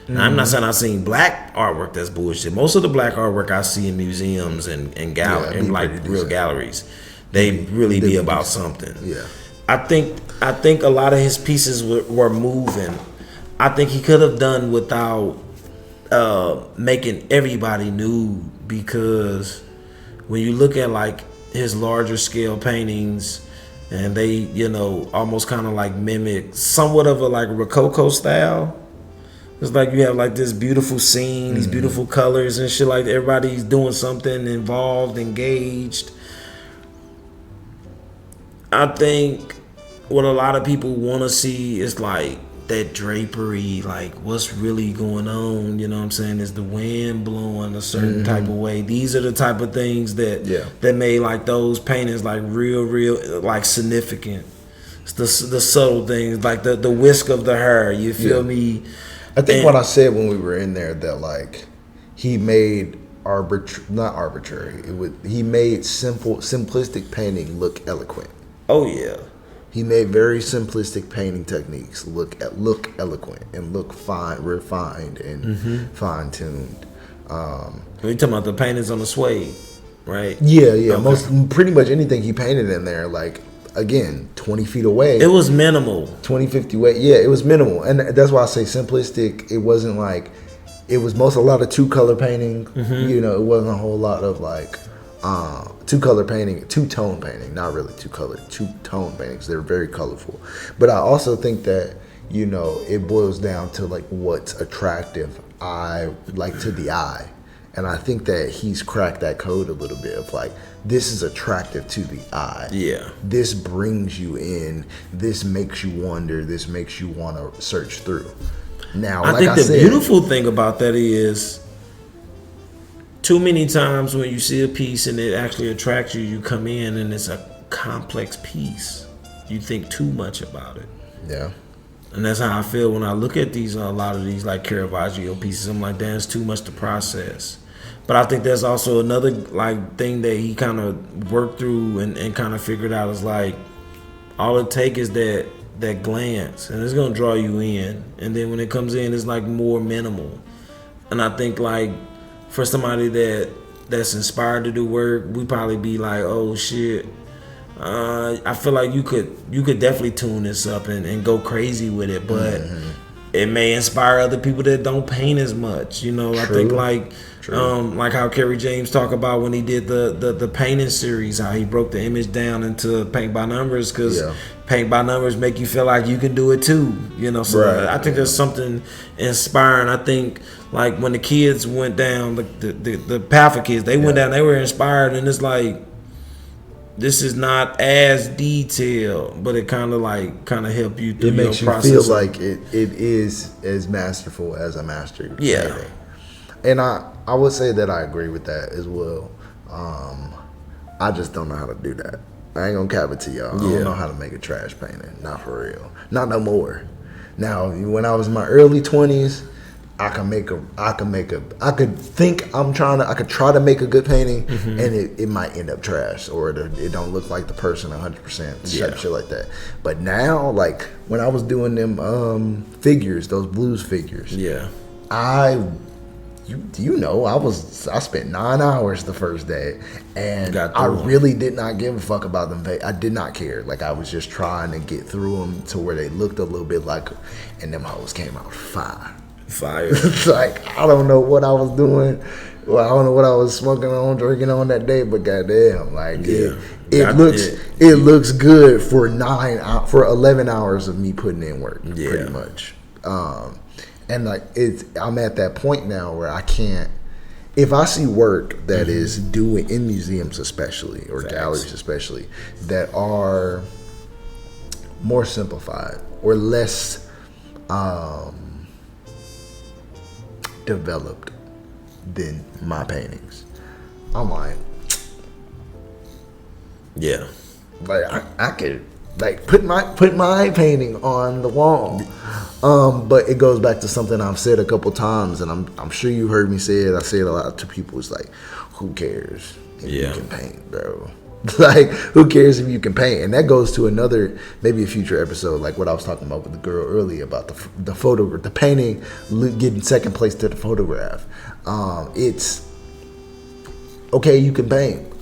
Now, I'm not saying I've seen black artwork that's bullshit. Most of the black artwork I see in museums and galleries, and like real galleries, they really be about something. Yeah. I think a lot of his pieces were moving. I think he could have done without making everybody nude, because when you look at like his larger scale paintings and they, you know, almost kind of like mimic somewhat of a like Rococo style. It's like you have like this beautiful scene, these beautiful colors and shit, like everybody's doing something involved, engaged. I think what a lot of people want to see is like that drapery, like what's really going on, you know what I'm saying? Is the wind blowing a certain type of way? These are the type of things that made like those paintings like real like significant. It's the subtle things, like the whisk of the hair, you feel me? I think what I said when we were in there, that like he made not arbitrary, he made simplistic painting look eloquent. Oh yeah. He made very simplistic painting techniques look eloquent and look fine, refined and fine-tuned. You're talking about the paintings on the suede, right? Yeah. Okay. Pretty much anything he painted in there, like, again, 20 feet away. It was minimal. 20, 50 away. Yeah, it was minimal. And that's why I say simplistic. It wasn't like, it was a lot of two-color painting. You know, it wasn't a whole lot of like, two-color painting, two-tone painting, not really two-color, two-tone paintings. They're very colorful. But I also think that, you know, it boils down to like what's attractive to the eye. And I think that he's cracked that code a little bit of like, this is attractive to the eye. Yeah. This brings you in. This makes you wonder. This makes you want to search through. Now, I think the beautiful thing about that is too many times when you see a piece and it actually attracts you, you come in and it's a complex piece. You think too much about it. Yeah. And that's how I feel when I look at these, a lot of these like Caravaggio pieces. I'm like, damn, it's too much to process. But I think there's also another like thing that he kind of worked through and kind of figured out is like, all it takes is that glance, and it's gonna draw you in. And then when it comes in, it's like more minimal. And I think like for somebody that's inspired to do work, we probably be like, oh shit. I feel like you could definitely tune this up and go crazy with it, but it may inspire other people that don't paint as much. You know, I think like how Kerry James talked about when he did the painting series, how he broke the image down into paint by numbers, because paint by numbers make you feel like you can do it too. You know, so I think there's something inspiring. I think like when the kids went down, the Paffa kids, they went down, they were inspired, and it's like, this is not as detailed, but it kind of help you through your process. It makes you feel like it is as masterful as a master painting. And I would say that I agree with that as well. I just don't know how to do that. I ain't gonna cap it to y'all. I don't know how to make a trash painting. Not for real. Not no more. Now, when I was in my early 20s, I could try to make a good painting, and it might end up trash, or it don't look like the person 100%, shit like that. But now, like when I was doing them figures, those blues figures, I spent 9 hours the first day, and I really did not give a fuck about them. I did not care. Like I was just trying to get through them to where they looked a little bit like, and them hoes came out fire. It's like, I don't know what I was doing. Well, I don't know what I was smoking on, drinking on that day, but goddamn, like it looks good for 11 hours of me putting in work, pretty much. And like I'm at that point now where I can't. If I see work that is doing in museums, especially, or galleries, especially, that are more simplified or less developed than my paintings, I'm like, like I could like put my painting on the wall. But it goes back to something I've said a couple times, and I'm sure you heard me say it. I say it a lot to people. It's like, who cares if you can paint, bro? Like, who cares if you can paint? And that goes to another, maybe a future episode, like what I was talking about with the girl earlier about the photo, the painting getting second place to the photograph. It's okay, you can paint.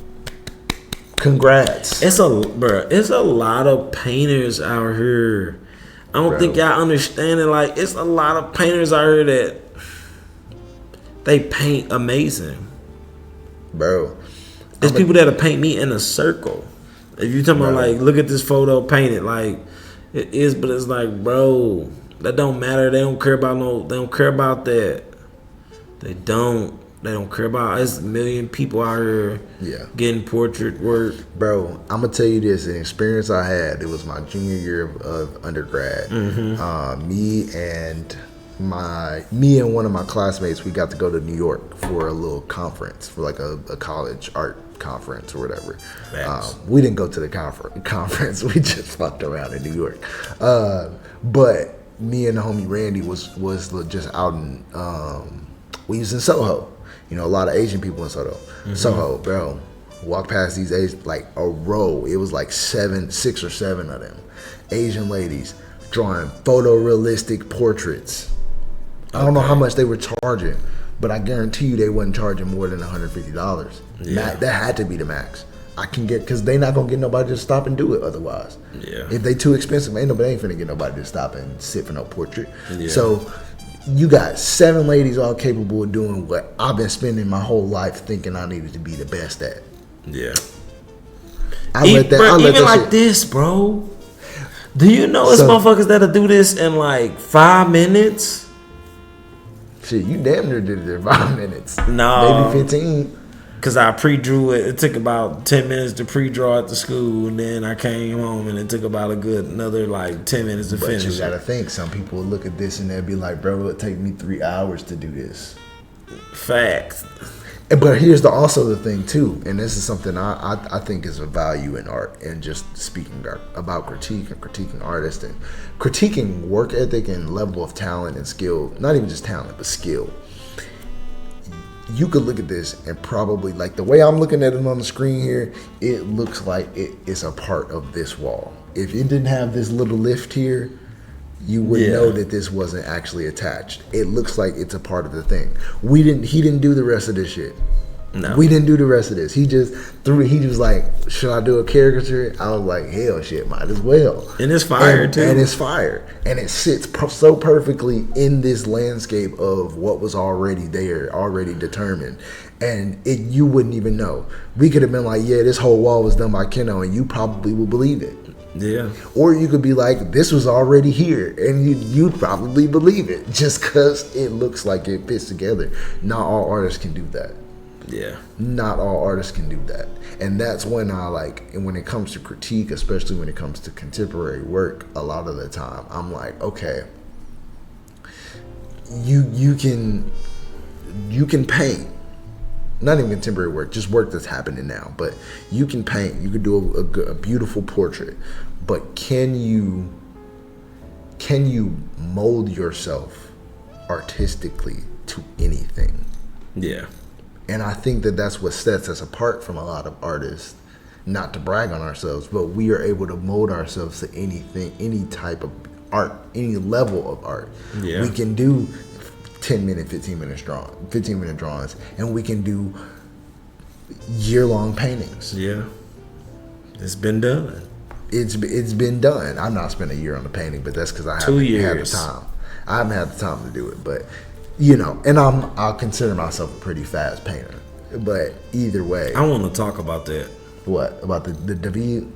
Congrats. It's a lot of painters out here. I don't think y'all understand it. Like, it's a lot of painters out here that they paint amazing, bro. There's people that'll paint me in a circle. If you talking about like, look at this photo, paint it, like it is, but it's like, bro, that don't matter. They don't care about They don't care about that. They don't care about. It's a million people out here getting portrait work. Bro, I'm gonna tell you this, an experience I had. It was my junior year of undergrad. Me and one of my classmates, we got to go to New York for a little conference, for like a college art conference or whatever. We didn't go to the conference. We just fucked around in New York. But me and the homie Randy was just out in we was in Soho. You know, a lot of Asian people in Soho, bro. Walk past these Asian, like a row. It was like 6 or 7 of them Asian ladies drawing photorealistic portraits. I don't know how much they were charging, but I guarantee you they wasn't charging more than $150. That had to be the max. I can get, because they not gonna get nobody to stop and do it otherwise. If they too expensive, ain't finna get nobody to stop and sit for no portrait. So you got 7 ladies all capable of doing what I've been spending my whole life thinking I needed to be the best at. Even like this, bro. Do you know it's motherfuckers that'll do this in like 5 minutes? Shit, you damn near did it in 5 minutes. No. Maybe 15. Because I pre-drew it. It took about 10 minutes to pre-draw at the school, and then I came home, and it took about another like 10 minutes to finish. But you gotta think, some people will look at this and they'll be like, bro, it'll take me 3 hours to do this. Facts. But here's also the thing too, and this is something I think is a value in art, and just speaking about critique and critiquing artists and critiquing work ethic and level of talent and skill, not even just talent but skill. You could look at this and probably, like the way I'm looking at it on the screen here, it looks like it is a part of this wall. If it didn't have this little lift here, you would know that this wasn't actually attached. It looks like it's a part of the thing. He didn't do the rest of this shit. No. We didn't do the rest of this. He was like, should I do a caricature? I was like, hell shit, might as well. And it's fire too. And it's fire. And it sits so perfectly in this landscape of what was already there, already determined. And you wouldn't even know. We could have been like, yeah, this whole wall was done by Keno, and you probably would believe it. Yeah. Or you could be like, this was already here, and you'd probably believe it just because it looks like it fits together. Not all artists can do that. Yeah. Not all artists can do that. And that's when and when it comes to critique, especially when it comes to contemporary work, a lot of the time, I'm like, okay, you can paint. Not even contemporary work, just work that's happening now. But you can paint, you can do a beautiful portrait, but can you mold yourself artistically to anything? Yeah. And I think that's what sets us apart from a lot of artists. Not to brag on ourselves, but we are able to mold ourselves to anything, any type of art, any level of art. Yeah. We can do 10-minute, 15-minute drawings, and we can do year-long paintings. Yeah. It's been done. It's been done. I'm not spending a year on the painting, but that's because I haven't had the time. I haven't had the time to do it, but and I'll consider myself a pretty fast painter. But either way, I want to talk about that. What about the David?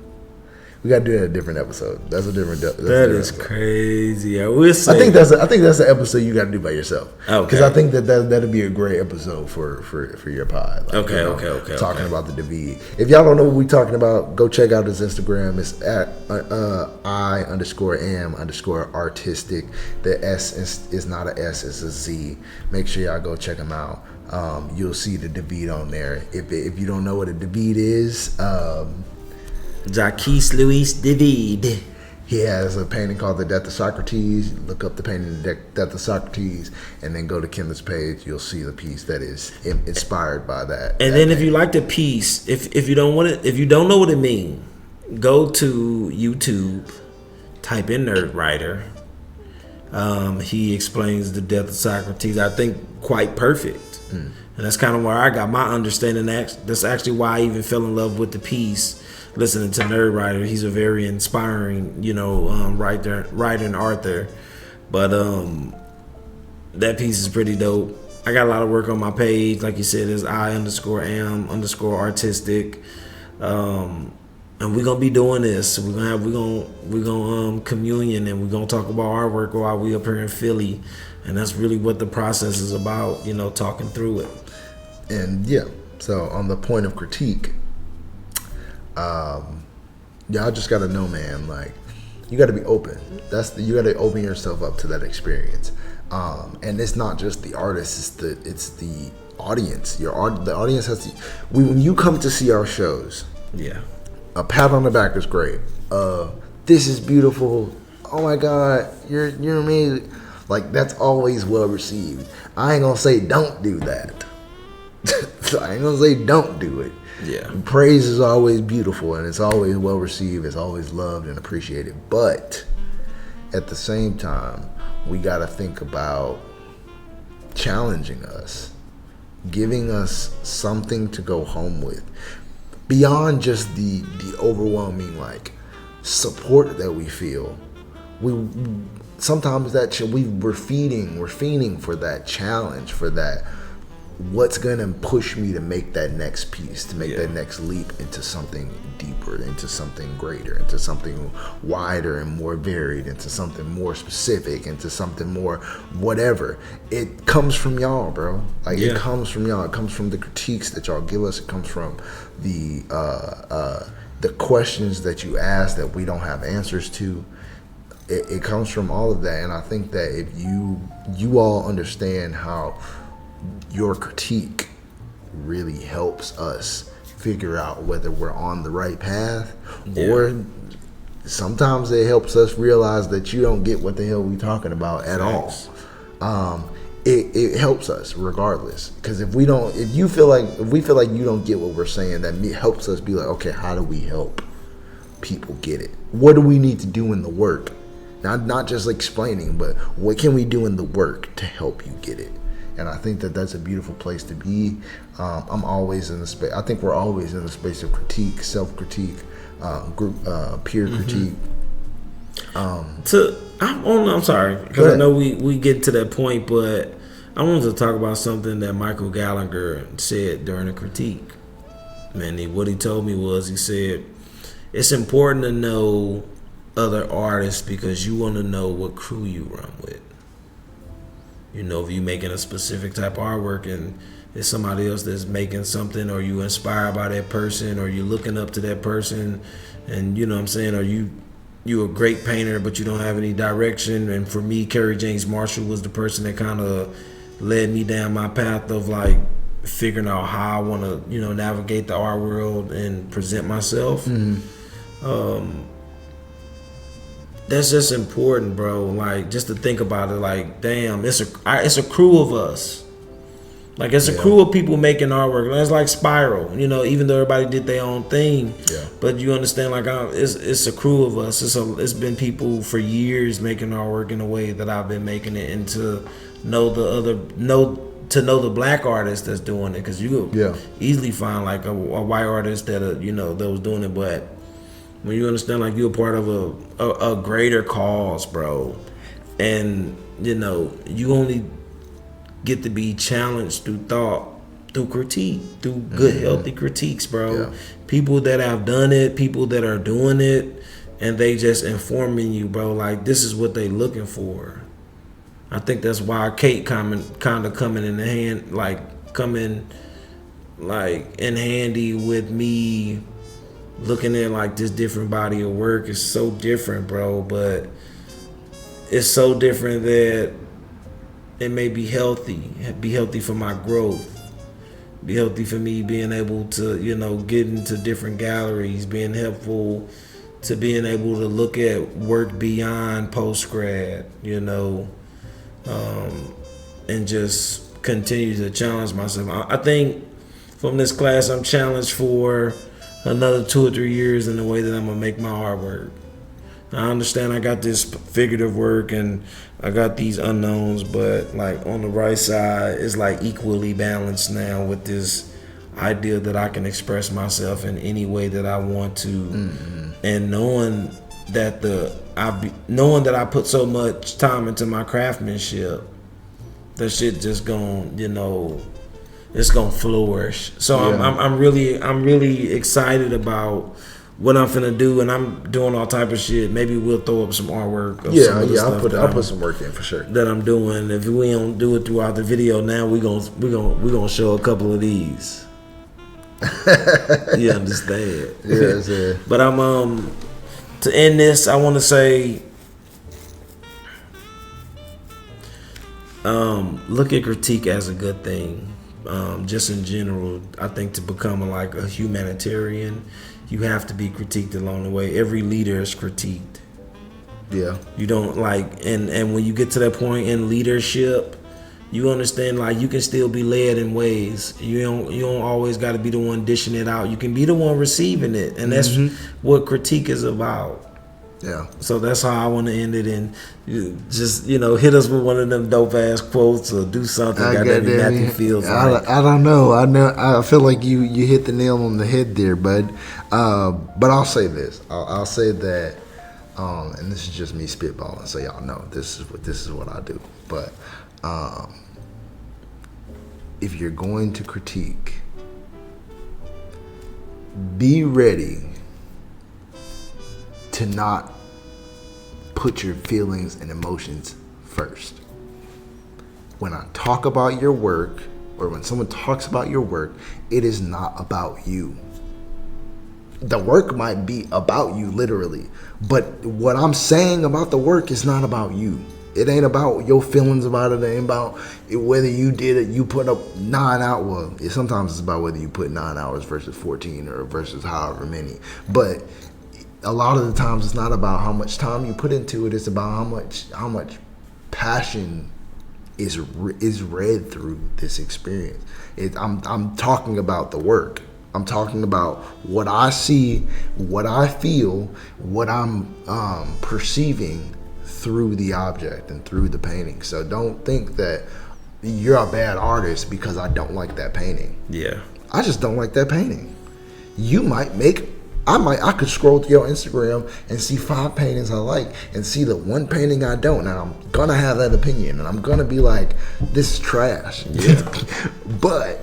We got to do that in a different episode. That's a different. That is crazy. I will say. I think that's an episode you got to do by yourself. Okay. Because I think that'd be a great episode for your pod. Like, Okay. Talking about the David. If y'all don't know what we're talking about, go check out his Instagram. It's at I_am_artistic. The S is not an S, it's a Z. Make sure y'all go check him out. You'll see the David on there. If you don't know what a David is, Jacques Louis David. he has a painting called The Death of Socrates. Look up the painting The Death of Socrates, and then go to Kim's page. You'll see the piece that is inspired by that. And then if you like the piece, if you don't know what it means, go to YouTube, type in Nerd Writer. He explains the death of Socrates, I think, quite perfect. And that's kind of where I got my understanding. That's actually why I even fell in love with the piece. Listening to Nerd Writer, he's a very inspiring, writer and author. But that piece is pretty dope. I got a lot of work on my page, like you said, is I_am_artistic, and we're gonna be doing this. We're gonna communion, and we're gonna talk about our work while we up here in Philly, and that's really what the process is about. Talking through it. And so on the point of critique. Y'all just gotta know, man. Like, you gotta be open. You gotta open yourself up to that experience. And it's not just the artist; it's the audience. The audience has to. When you come to see our shows, a pat on the back is great. This is beautiful. Oh my God, you're amazing. Like, that's always well received. I ain't gonna say don't do that. I ain't gonna say don't do it. Yeah. Praise is always beautiful, and it's always well received. It's always loved and appreciated. But at the same time, we got to think about challenging us, giving us something to go home with, beyond just the overwhelming support that we feel. Sometimes we're feeding for that challenge, for that. What's gonna push me to make that next piece, to make that next leap into something deeper, into something greater, into something wider and more varied, into something more specific, into something more whatever. It comes from y'all, bro. It comes from y'all. It comes from the critiques that y'all give us. It comes from the questions that you ask that we don't have answers to. It comes from all of that, and I think that if you all understand how your critique really helps us figure out whether we're on the right path, or sometimes it helps us realize that you don't get what the hell we talking about at all. It helps us regardless, because if we feel like you don't get what we're saying, that helps us be like, okay, how do we help people get it? What do we need to do in the work? Not just explaining, but what can we do in the work to help you get it? And I think that that's a beautiful place to be. I'm always in the space. I think we're always in the space of critique, self-critique, group, peer critique. I'm sorry, because I know we get to that point, but I wanted to talk about something that Michael Gallagher said during a critique. What he told me was, he said, it's important to know other artists because you want to know what crew you run with. You know, if you're making a specific type of artwork and it's somebody else that's making something, or you inspired by that person, or you're looking up to that person, and you know what I'm saying, or you're a great painter but you don't have any direction. And for me, Kerry James Marshall was the person that kind of led me down my path of like figuring out how I want to, you know, navigate the art world and present myself. That's just important, bro. Like, just to think about it, like, damn, it's a crew of us. Like, it's a crew of people making artwork. It's like Spiral, you know, even though everybody did their own thing. Yeah. But you understand, like, it's a crew of us. It's been people for years making artwork in a way that I've been making it, and to know the black artist that's doing it, because you could easily find like a white artist that that was doing it, but when you understand, like, you're a part of a greater cause, bro, and you only get to be challenged through thought, through critique, through good, healthy critiques, bro. Yeah. People that have done it, people that are doing it, and they just informing you, bro, like, this is what they looking for. I think that's why Kate coming in the hand, like, coming like in handy with me looking at like this different body of work is so different, bro, but it's so different that it may be healthy for my growth, be healthy for me being able to, get into different galleries, being helpful to being able to look at work beyond post-grad, and just continue to challenge myself. I think from this class, I'm challenged for another 2 or 3 years in the way that I'm gonna make my artwork. I understand I got this figurative work and I got these unknowns, but like on the right side, it's like equally balanced now with this idea that I can express myself in any way that I want to, and knowing that I put so much time into my craftsmanship, that shit just gonna, it's gonna flourish. So I'm really excited about what I'm finna do, and I'm doing all type of shit. Maybe we'll throw up some artwork. I'll put some work in for sure. That I'm doing. If we don't do it throughout the video, now we gonna show a couple of these. You understand? Yeah. But I'm to end this, I want to say, look at critique as a good thing. Just in general, I think to become a humanitarian, you have to be critiqued along the way. Every leader is critiqued. Yeah. You don't and when you get to that point in leadership, you understand you can still be led in ways. You don't always got to be the one dishing it out. You can be the one receiving it, and that's what critique is about. Yeah. So that's how I want to end it, and just hit us with one of them dope ass quotes or do something. Matthew Fields. I don't know. I feel like you hit the nail on the head there, bud. But I'll say this. I'll say that, and this is just me spitballing, so y'all know this is what I do. But if you're going to critique, be ready to not put your feelings and emotions first. When I talk about your work, or when someone talks about your work, it is not about you. The work might be about you literally, but what I'm saying about the work is not about you. It ain't about your feelings about it. It ain't about whether you did it. You put up 9 hours. Well, sometimes it's about whether you put 9 hours versus 14 or versus however many. But a lot of the times, it's not about how much time you put into it. It's about how much passion is read through this experience. I'm talking about the work. I'm talking about what I see, what I feel, what I'm perceiving through the object and through the painting. So don't think that you're a bad artist because I don't like that painting. Yeah. I just don't like that painting. You might I could scroll through your Instagram and see 5 paintings I like and see the one painting I don't, and I'm gonna have that opinion and I'm gonna be like, this is trash. Yeah. But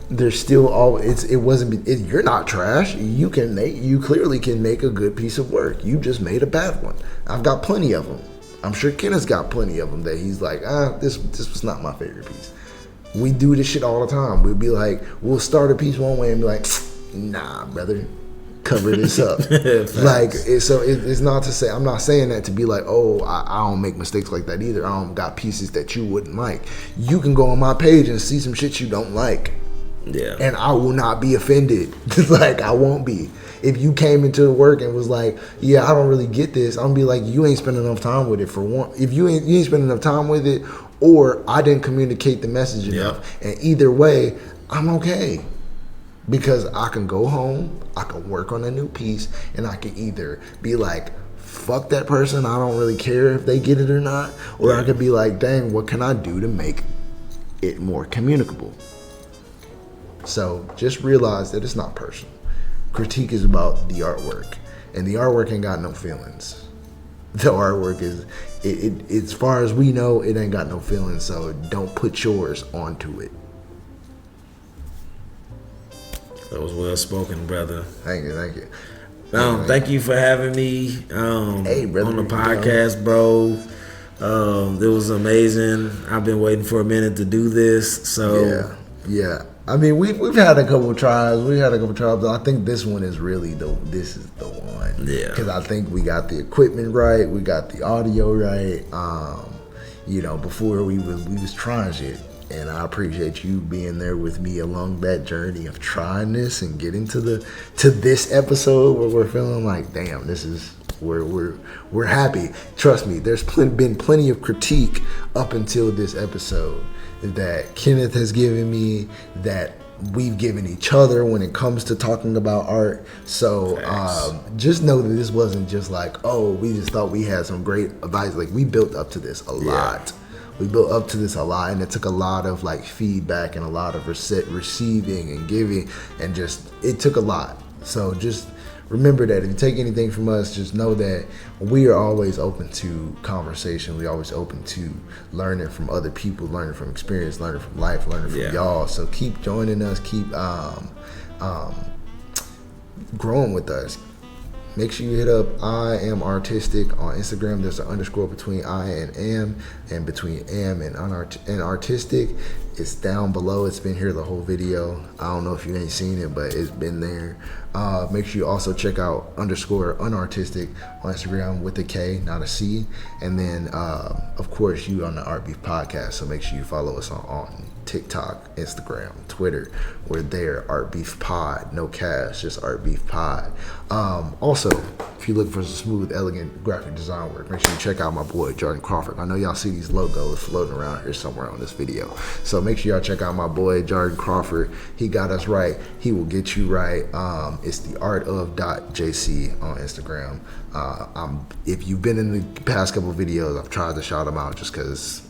there's still you're not trash. You clearly can make a good piece of work. You just made a bad one. I've got plenty of them. I'm sure Kenneth's got plenty of them that he's like, this was not my favorite piece. We do this shit all the time. We'll be like, we'll start a piece one way and be like, nah, brother, cover this up. Like, it's not to say, I'm not saying that to be like, oh, I don't make mistakes like that either. I don't got pieces that you wouldn't like. You can go on my page and see some shit you don't like. Yeah. And I will not be offended. Like, I won't be. If you came into the work and was like, yeah, I don't really get this, I'm gonna be like, you ain't spending enough time with it for one. If you ain't spending enough time with it, or I didn't communicate the message enough. And either way, I'm okay. Because I can go home, I can work on a new piece, and I can either be like, fuck that person, I don't really care if they get it or not, or I could be like, dang, what can I do to make it more communicable? So just realize that it's not personal. Critique is about the artwork, and the artwork ain't got no feelings. The artwork is, as far as we know, it ain't got no feelings, so don't put yours onto it. That was well spoken, brother. Thank you. Thank you for having me Hey, brother, on the podcast, bro. It was amazing. I've been waiting for a minute to do this. So yeah. I mean, we've had a couple of tries. But I think this one is really this is the one. Yeah. Because I think we got the equipment right. We got the audio right. Before we was trying shit. And I appreciate you being there with me along that journey of trying this and getting to this episode where we're feeling like, damn, this is we're happy. Trust me, there's been plenty of critique up until this episode that Kenneth has given me, that we've given each other when it comes to talking about art. So just know that this wasn't just like, oh, we just thought we had some great advice. Like, we built up to this a lot. We built up to this a lot, and it took a lot of like feedback and a lot of receiving and giving, and just it took a lot. So just remember that if you take anything from us, just know that we are always open to conversation. We're always open to learning from other people, learning from experience, learning from life, learning from y'all. So keep joining us, keep growing with us. Make sure you hit up I Am Artistic on Instagram. There's an underscore between I and am, and between am and artistic. It's down below. It's been here the whole video. I don't know if you ain't seen it, but it's been there. Make sure you also check out underscore unartistic on Instagram with a K, not a C. And then, of course, you on the Art Beef Podcast. So make sure you follow us on TikTok, Instagram, Twitter. We're there, Art Beef Pod, no cash, just Art Beef Pod. Also, if you're looking for some smooth, elegant graphic design work, make sure you check out my boy Jordan Crawford. I know y'all see these logos floating around here somewhere on this video, so make sure y'all check out my boy Jordan Crawford. He got us right. He will get you right. It's the art of .jc on Instagram. If you've been in the past couple videos, I've tried to shout him out just because,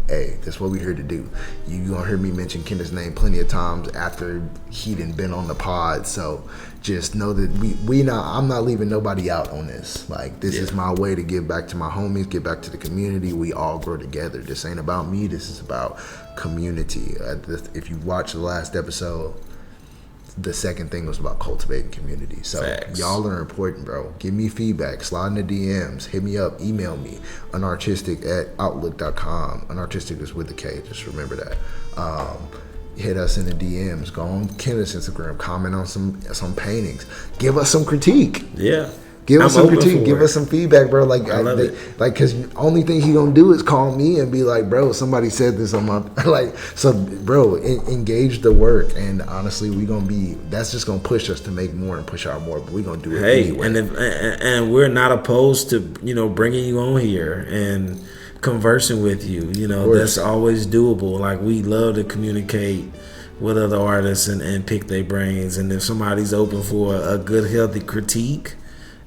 hey, that's what we're here to do. You're gonna hear me mention Kenneth's name plenty of times after he done been on the pod. So just know that I'm not leaving nobody out on this. Like, this is my way to give back to my homies, give back to the community. We all grow together. This ain't about me. This is about community. If you watch the last episode, the second thing was about cultivating community. So y'all are important, bro. Give me feedback. Slide in the DMs. Hit me up. Email me. Unartistic@outlook.com. Unartistic is with a K. Just remember that. Hit us in the DMs. Go on Kenneth's Instagram. Comment on some paintings. Give us some critique. Yeah. Give us I'm some open critique. for Give it. us some feedback, bro. Like, I love it. like, cause only thing he gonna do is call me and be like, bro, somebody said this on my like. So, bro, engage the work, and honestly, we gonna be. That's just gonna push us to make more and push out more. But we gonna do it anyway. And we're not opposed to bringing you on here and conversing with you. That's always doable. Like, we love to communicate with other artists and pick their brains. And if somebody's open for a good, healthy critique,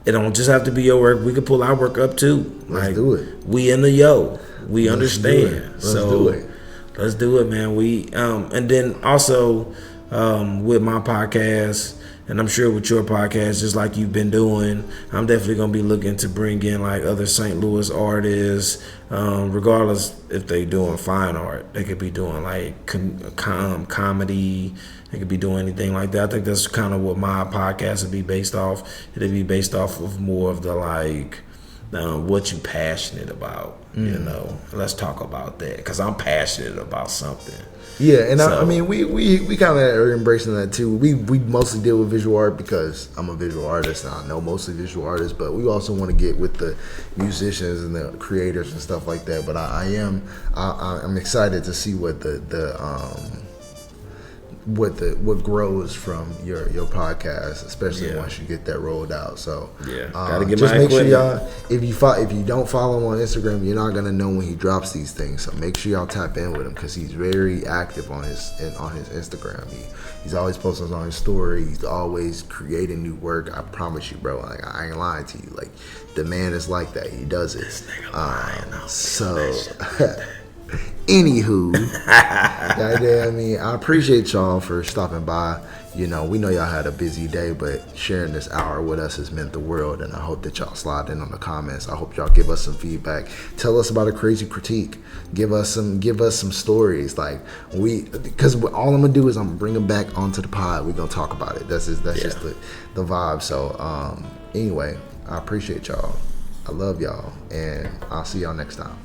it don't just have to be your work. We could pull our work up too. Let's do it. We in the yo. We understand. Let's do it. Let's do it, man. We and then also with my podcast, and I'm sure with your podcast, just like you've been doing, I'm definitely gonna be looking to bring in like other St. Louis artists, regardless if they doing fine art. They could be doing like comedy. They could be doing anything like that. I think that's kind of what my podcast would be based off. It'd be based off of more of the like what you passionate about. Let's talk about that, because I'm passionate about something. Yeah, and I mean, we kind of are embracing that too. We mostly deal with visual art because I'm a visual artist and I know mostly visual artists, but we also want to get with the musicians and the creators and stuff like that. But I'm excited to see what what grows from your podcast, especially once you get that rolled out. So gotta get just my make sure equipment. y'all, if you don't follow him on Instagram, you're not gonna know when he drops these things. So make sure y'all tap in with him, because he's very active on his Instagram. He's always posting on his story. He's always creating new work. I promise you, bro. Like, I ain't lying to you. Like, the man is like that. He does it. So. Anywho, goddamn, I appreciate y'all for stopping by. We know y'all had a busy day, but sharing this hour with us has meant the world, and I hope that y'all slide in on the comments. I hope y'all give us some feedback. Tell us about a crazy critique. Give us some stories. Like, because all I'm gonna do is I'm gonna bring them back onto the pod. We're gonna talk about it. That's just the vibe. So anyway, I appreciate y'all. I love y'all, and I'll see y'all next time.